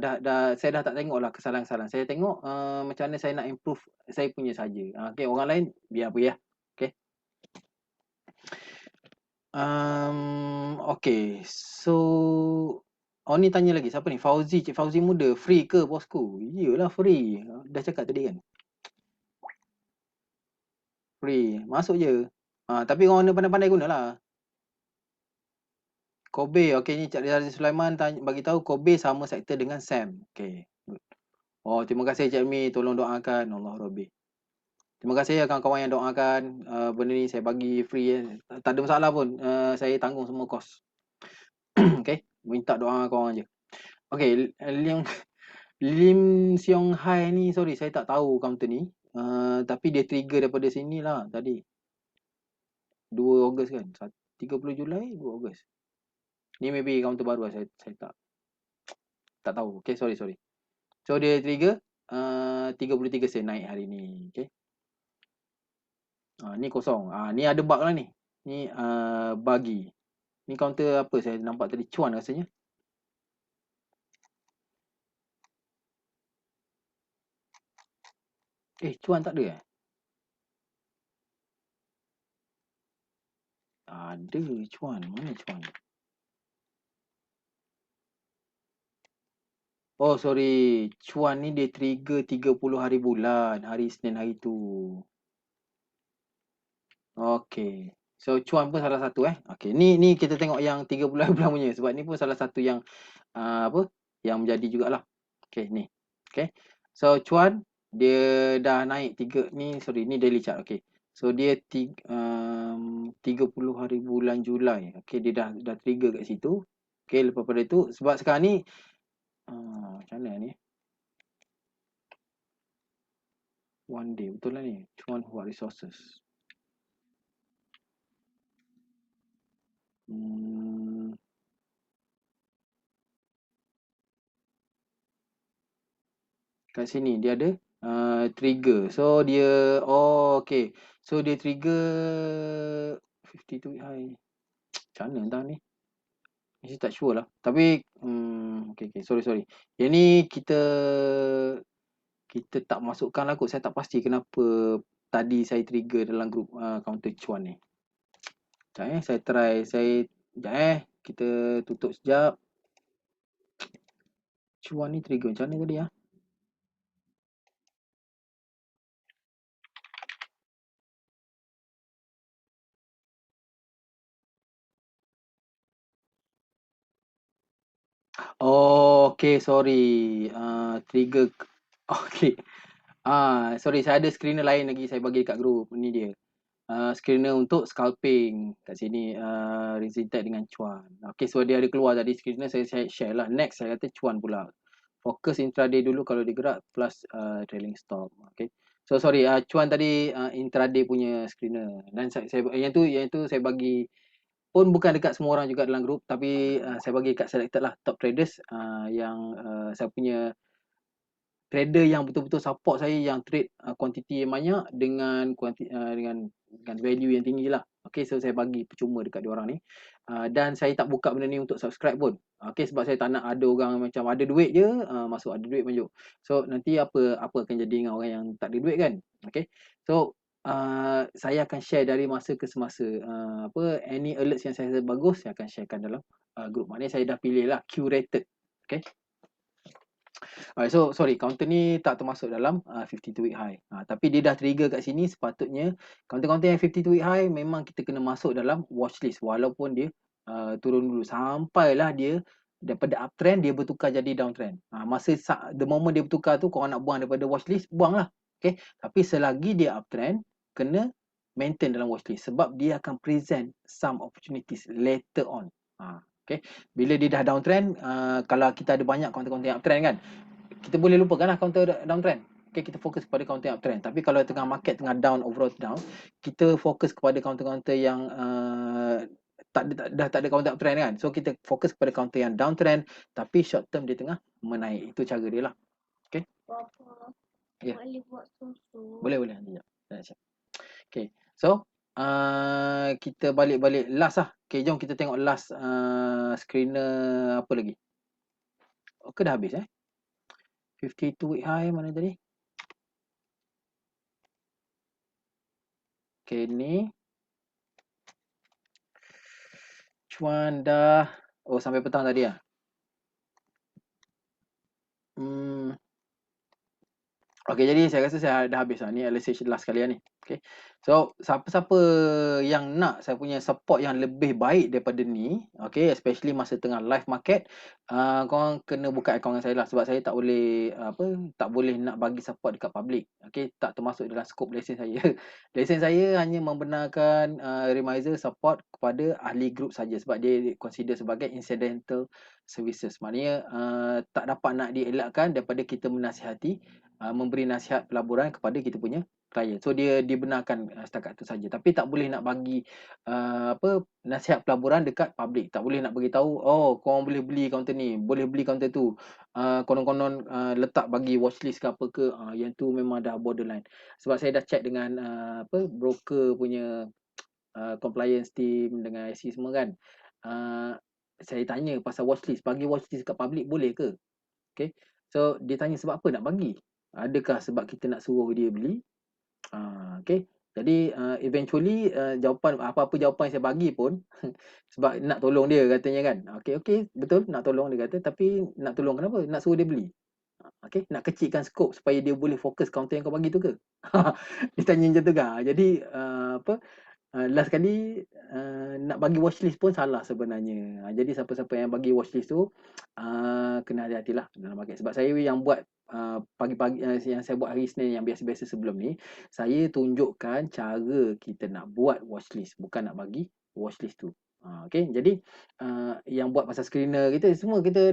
saya dah tak tengok lah kesalahan-kesalahan. Saya tengok macam mana saya nak improve saya punya saja. Okay, orang lain biar apa ya. Okay. Okay. So ni tanya lagi siapa ni? Fauzi, Cik Fauzi muda, free ke bosku? Iyalah free. Dah cakap tadi kan. Free. Masuk je. Tapi orang pandai-pandai gunalah. Kobe, okay ni Cik Rizal Sulaiman bagi tahu Kobe sama sektor dengan Sam. Okay, good. Oh, terima kasih Cik Mi, tolong doakan. Allah Rabbi. Terima kasih ya kawan-kawan yang doakan. Benda ni saya bagi free ya. Tak ada masalah pun. Saya tanggung semua kos. Okay, minta doa korang je. Okay, Lim Siong Hai ni, sorry saya tak tahu counter ni. Tapi dia trigger daripada sini lah tadi. 2 Ogos kan? 30 Julai, 2 Ogos. Ni maybe counter baru lah, saya tak tahu. Okay, sorry. So dia trigger 33 sen naik hari ni. Okay. Ni kosong. Ni ada bug lah ni. Ni bagi. Ni counter apa saya nampak tadi? Cuan rasanya. Cuan tak ada eh? Ada cuan. Mana cuan? Oh sorry. Cuan ni dia trigger 30 hari bulan. Hari Isnin hari tu. Okay. So cuan pun salah satu Okay. Ni kita tengok yang 30 hari bulan punya. Sebab ni pun salah satu yang apa? Yang menjadi jugalah. Okay ni. Okay. So cuan dia dah naik 3 ni, sorry ni daily chart. Okay. So dia 30 hari bulan Julai. Okay, dia dah trigger kat situ. Okay, lepas pada tu sebab sekarang ni macam mana ni? One day betul lah ni. Cuan what resources. Kat sini dia ada trigger. So dia okay. So dia trigger 52 week high. Macam mana entah ni? Mesti tak sure lah. Tapi okay. Sorry. Yang ni kita tak masukkan lah kot. Saya tak pasti kenapa tadi saya trigger dalam grup counter cuan ni. Sekejap saya try. Sekejap kita tutup sekejap. Cuan ni trigger macam mana tadi Oh, okay, sorry. Trigger. Okay. Sorry, saya ada screener lain lagi saya bagi kat grup. Ni dia. Screener untuk scalping. Kat sini reason tag dengan cuan. Okay, so dia ada keluar tadi screener, saya share lah. Next, saya kata cuan pula. Fokus intraday dulu kalau dia gerak plus trailing stop. Okay. So sorry, cuan tadi intraday punya screener. Dan saya yang tu saya bagi pun bukan dekat semua orang juga dalam grup, tapi saya bagi kat selected lah top traders yang saya punya trader yang betul-betul support saya yang trade quantity yang banyak dengan dengan value yang tinggi lah. Okay, so saya bagi percuma dekat diorang ni. Dan saya tak buka benda ni untuk subscribe pun. Okay, sebab saya tak nak ada orang macam ada duit je, masuk ada duit masuk. So nanti apa akan jadi dengan orang yang tak ada duit kan? Okay, so saya akan share dari masa ke semasa. Any alerts yang saya rasa bagus, saya akan sharekan dalam grup. Maknanya saya dah pilih lah curated. Okay. Alright, so sorry, counter ni tak termasuk dalam 52 week high. Tapi dia dah trigger kat sini, sepatutnya counter-counter yang 52 week high memang kita kena masuk dalam watch list walaupun dia turun dulu sampailah dia daripada uptrend dia bertukar jadi downtrend. Masa the moment dia bertukar tu korang nak buang daripada watch list, buanglah. Okay. Tapi selagi dia uptrend, kena maintain dalam watch list sebab dia akan present some opportunities later on. Okay. Bila dia dah downtrend, kalau kita ada banyak counter-counter yang uptrend kan, kita boleh lupakan lah counter downtrend. Okay, kita fokus kepada counter uptrend. Tapi kalau tengah market tengah down, overall down, kita fokus kepada counter-counter yang dah tak ada counter uptrend kan. So kita fokus kepada counter yang downtrend tapi short term dia tengah menaik. Itu cara dia lah. Okay. Yeah. Boleh buat susu. Boleh. Okay. So kita balik last lah. Okay, jom kita tengok last screener apa lagi. Okay, dah habis 52 week high mana tadi? Okay, ni cuan dah sampai petang tadi Okey, jadi saya rasa saya dah habis lah. Ni LSH last sekali lah ni. Okey. So, siapa-siapa yang nak saya punya support yang lebih baik daripada ni, okey, especially masa tengah live market, korang kena buka akaun dengan saya lah. Sebab saya tak boleh, tak boleh nak bagi support dekat public. Okey, tak termasuk dalam skop lesen saya. Lesen saya hanya membenarkan, Remizer support kepada ahli group saja sebab dia consider sebagai incidental services. Maknanya, tak dapat nak dielakkan daripada kita menasihati, memberi nasihat pelaburan kepada kita punya klien. So dia dibenarkan setakat tu saja. Tapi tak boleh nak bagi nasihat pelaburan dekat public. Tak boleh nak bagi tahu, oh korang boleh beli kaunter ni, boleh beli kaunter tu. Konon-konon letak bagi watchlist ke apa ke, yang tu memang dah borderline. Sebab saya dah check dengan broker punya compliance team dengan IC semua kan. Uh, saya tanya pasal watchlist, bagi watchlist dekat public boleh ke? Okay. So dia tanya sebab apa nak bagi? Adakah sebab kita nak suruh dia beli? Okay. Jadi eventually jawapan apa-apa jawapan yang saya bagi pun sebab nak tolong dia katanya kan. Okey, betul nak tolong dia kata, tapi nak tolong kenapa? Nak suruh dia beli. Okey, nak kecilkan skop supaya dia boleh fokus kaunter yang kau bagi tu ke? Dia tanya macam tu kan. Jadi last kali nak bagi watchlist pun salah sebenarnya. Jadi siapa-siapa yang bagi watchlist tu kena hati-hatilah dalam market. Sebab saya yang buat pagi-pagi yang saya buat hari Isnin yang biasa-biasa sebelum ni, saya tunjukkan cara kita nak buat watchlist, bukan nak bagi watchlist tu. Okey, jadi yang buat pasal screener kita semua kita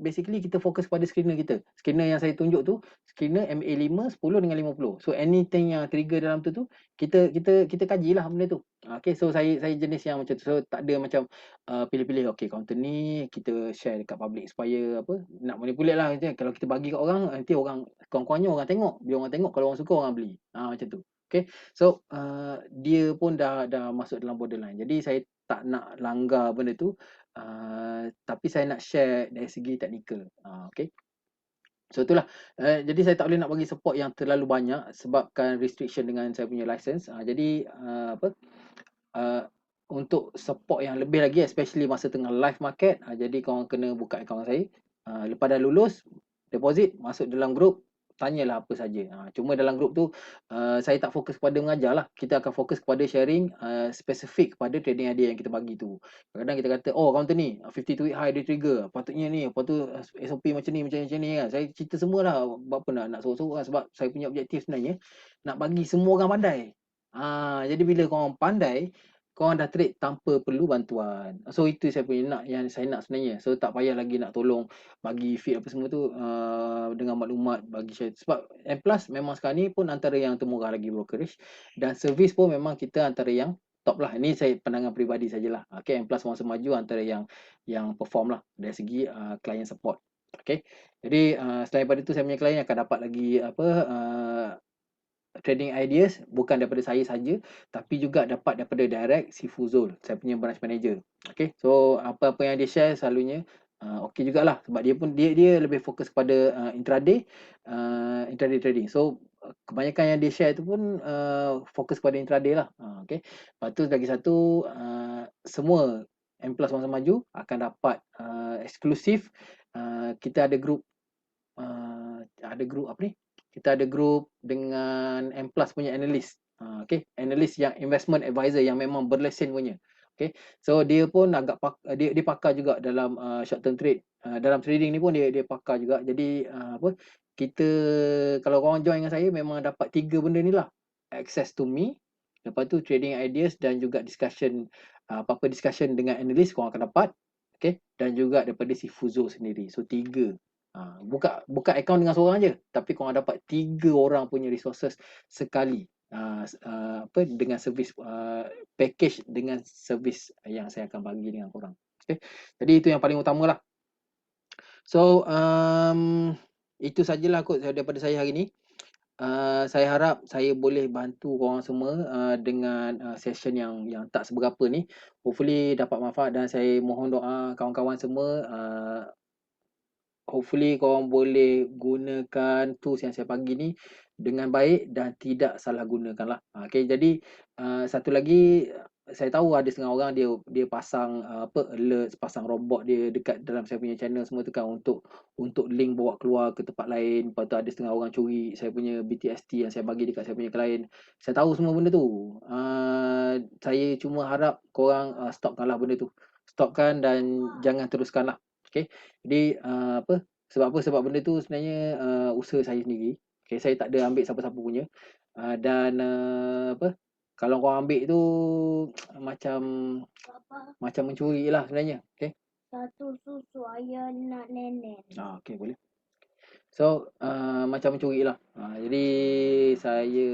basically kita fokus pada screener kita. Screener yang saya tunjuk tu, screener MA5, 10 dengan 50. So anything yang trigger dalam tu kita kajilah benda tu. Okey, so saya jenis yang macam tu. So tak ada macam pilih-pilih okey counter ni kita share dekat public supaya nak manipulate lah macam kalau kita bagi kat orang nanti orang kawan-kawannya orang tengok, bila orang tengok kalau orang suka orang beli. Macam tu. Okey. So dia pun dah masuk dalam borderline. Jadi saya tak nak langgar benda tu. Tapi saya nak share dari segi teknikal. Okey. So itulah. Jadi saya tak boleh nak bagi support yang terlalu banyak sebabkan restriction dengan saya punya license. Jadi untuk support yang lebih lagi especially masa tengah live market, jadi korang kena buka akaun saya. Lepas dah lulus deposit, masuk dalam grup, tanyalah apa saja. Cuma dalam grup tu saya tak fokus kepada mengajar lah. Kita akan fokus kepada sharing spesifik kepada trading idea yang kita bagi tu. Kadang-kadang kita kata, oh counter ni 52 week high dia trigger, patutnya ni, lepas tu SOP macam ni kan. Saya cerita semualah. Buat apa nak sorok-sorok kan, sebab saya punya objektif sebenarnya nak bagi semua orang pandai. Jadi bila korang pandai, korang dah trade tanpa perlu bantuan. So itu saya punya yang saya nak sebenarnya. So tak payah lagi nak tolong bagi feed apa semua tu dengan maklumat bagi share. Sebab M Plus memang sekarang ni pun antara yang termurah lagi brokerage, dan servis pun memang kita antara yang top lah. Ini saya pandangan peribadi sajalah. Okay, M Plus Masa Maju antara yang perform lah dari segi client support. Okay. Jadi selain daripada itu saya punya client akan dapat lagi trading ideas bukan daripada saya saja, tapi juga dapat daripada direct si Fuzul, saya punya branch manager. Okay, so apa-apa yang dia share selalunya okey jugalah sebab dia pun dia lebih fokus kepada intraday trading. So kebanyakan yang dia share tu pun fokus kepada intraday lah. Okay, lepas tu lagi satu semua M Plus Masa Maju akan dapat eksklusif. Kita ada grup apa ni, kita ada grup dengan M Plus punya analyst. Okay, analyst yang investment advisor yang memang berlesen punya. Okay, so dia pun agak dia pakar juga dalam short term trade. Dalam trading ni pun dia pakar juga. Jadi kita kalau korang join dengan saya memang dapat 3 benda ni lah. Access to me, lepas tu trading ideas dan juga discussion, apa-apa discussion dengan analyst korang akan dapat. Okay, dan juga daripada si Fuzo sendiri. So 3. Buka akaun dengan seorang je, tapi korang dapat 3 orang punya resources sekali. Dengan servis package dengan servis yang saya akan bagi dengan korang. Okay. Jadi itu yang paling utama lah. So itu sajalah kot daripada saya hari ni. Saya harap saya boleh bantu korang semua dengan session yang tak seberapa ni. Hopefully dapat manfaat dan saya mohon doa kawan-kawan semua hopefully korang boleh gunakan tools yang saya bagi ni dengan baik dan tidak salah gunakan lah. Okay, jadi satu lagi saya tahu ada setengah orang dia dia pasang apa, alert, pasang robot dia dekat dalam saya punya channel semua tu kan untuk link bawa keluar ke tempat lain. Lepas tu ada setengah orang curi saya punya BTST yang saya bagi dekat saya punya klien. Saya tahu semua benda tu. Saya cuma harap korang stopkanlah benda tu. Stopkan dan jangan teruskanlah. Okey. Jadi apa, sebab apa? Sebab benda tu sebenarnya usaha saya sendiri. Okey, saya tak ada ambil siapa-siapa punya. Dan apa, kalau korang ambil tu macam macam mencuri lah sebenarnya. Okey. Satu susu ayah nak nenek. Okey, boleh. So macam mencuri lah. Jadi saya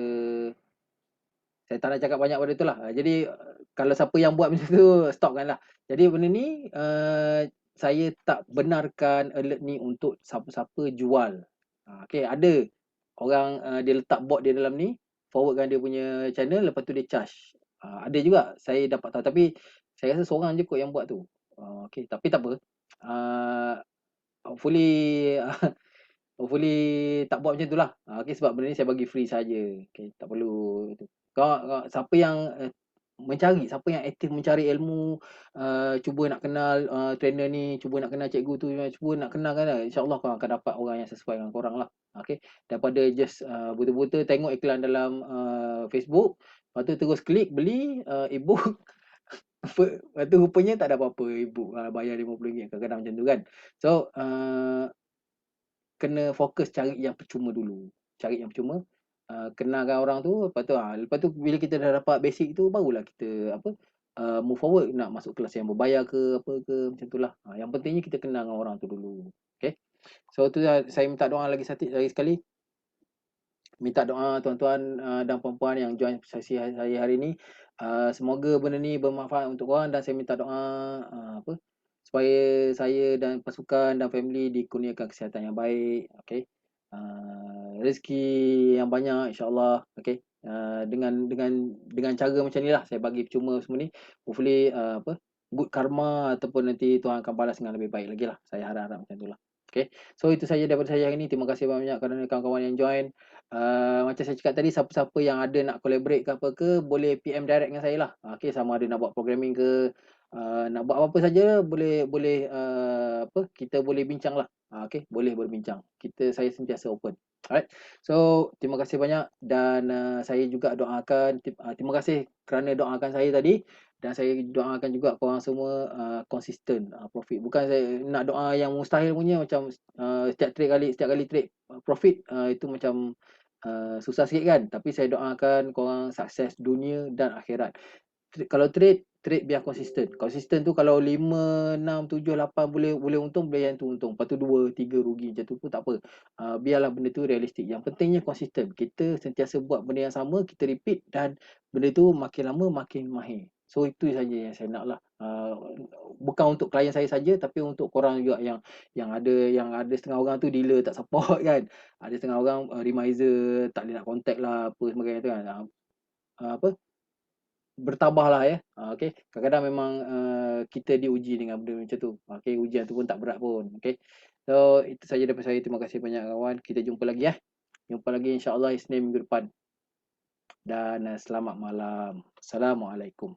tak nak cakap banyak pada tu lah. Jadi kalau siapa yang buat macam tu stopkan lah. Jadi benda ni saya tak benarkan alert ni untuk siapa-siapa jual. Okey, ada orang dia letak bot dia dalam ni, forwardkan dia punya channel, lepas tu dia charge. Ada juga saya dapat tahu, tapi saya rasa seorang je kot yang buat tu. Okey, tapi tak apa. Uh, hopefully hopefully tak buat macam tu lah. Okey, sebab benda ni saya bagi free saja. Okey, tak perlu tu. Siapa yang mencari, siapa yang aktif mencari ilmu, cuba nak kenal trainer ni, cuba nak kenal cikgu tu, cuba nak kenal kan, insya-Allah korang akan dapat orang yang sesuai dengan korang lah. Okey, daripada just betul-betul tengok iklan dalam Facebook, lepas tu terus klik beli e-book. Lepas tu rupanya tak ada apa-apa e-book, bayar RM50 kadang-kadang macam tu kan. So kena fokus cari yang percuma dulu. Cari yang percuma, kenalkan orang tu, lepas tu bila kita dah dapat basic tu barulah kita apa, move forward nak masuk kelas yang berbayar ke apa ke, macam tu lah. Yang pentingnya kita kenal dengan orang tu dulu. Okay. So tu saya minta doa lagi sekali. Minta doa tuan-tuan dan puan-puan yang join sesi saya hari ni. Semoga benda ni bermanfaat untuk korang, dan saya minta doa apa, supaya saya dan pasukan dan family dikurniakan kesihatan yang baik, okey. Rezeki yang banyak insya-Allah, okey. Dengan cara macam ni lah saya bagi percuma semua ni. Hopefully apa, good karma ataupun nanti Tuhan akan balas dengan lebih baik lagi lah. Saya harap-harap macam tu lah. Okey. So itu saja daripada saya hari ni. Terima kasih banyak kerana kawan-kawan yang join. Macam saya cakap tadi, siapa-siapa yang ada nak collaborate ke apa ke, boleh PM direct dengan saya lah. Okey, sama ada nak buat programming ke, nak buat apa-apa saja, boleh boleh apa, kita boleh bincang lah. Okey, boleh berbincang. Saya sentiasa open. Alright. So, terima kasih banyak, dan saya juga doakan, terima kasih kerana doakan saya tadi, dan saya doakan juga korang semua konsisten profit. Bukan saya nak doa yang mustahil punya, macam setiap kali trade profit, itu macam susah sikit kan. Tapi saya doakan korang sukses dunia dan akhirat. Kalau trade biar konsisten. Konsisten tu kalau 5, 6, 7, 8 boleh untung, boleh yang tu untung. Lepas tu 2, 3 rugi, macam tu pun tak apa. Biarlah benda tu realistik. Yang pentingnya konsisten. Kita sentiasa buat benda yang sama, kita repeat, dan benda tu makin lama makin mahir. So itu saja yang saya nak lah. Bukan untuk klien saya saja, tapi untuk korang juga yang ada setengah orang tu dealer tak support kan. Ada setengah orang reminder tak boleh nak contact lah apa sebagainya tu kan. Apa, bertabahlah ya. Okey. Kadang-kadang memang kita diuji dengan benda macam tu. Okey, ujian tu pun tak berat pun. Okey. So itu saja daripada saya. Terima kasih banyak kawan. Kita jumpa lagi ya. Jumpa lagi insya-Allah Isnin minggu depan. Dan selamat malam. Assalamualaikum.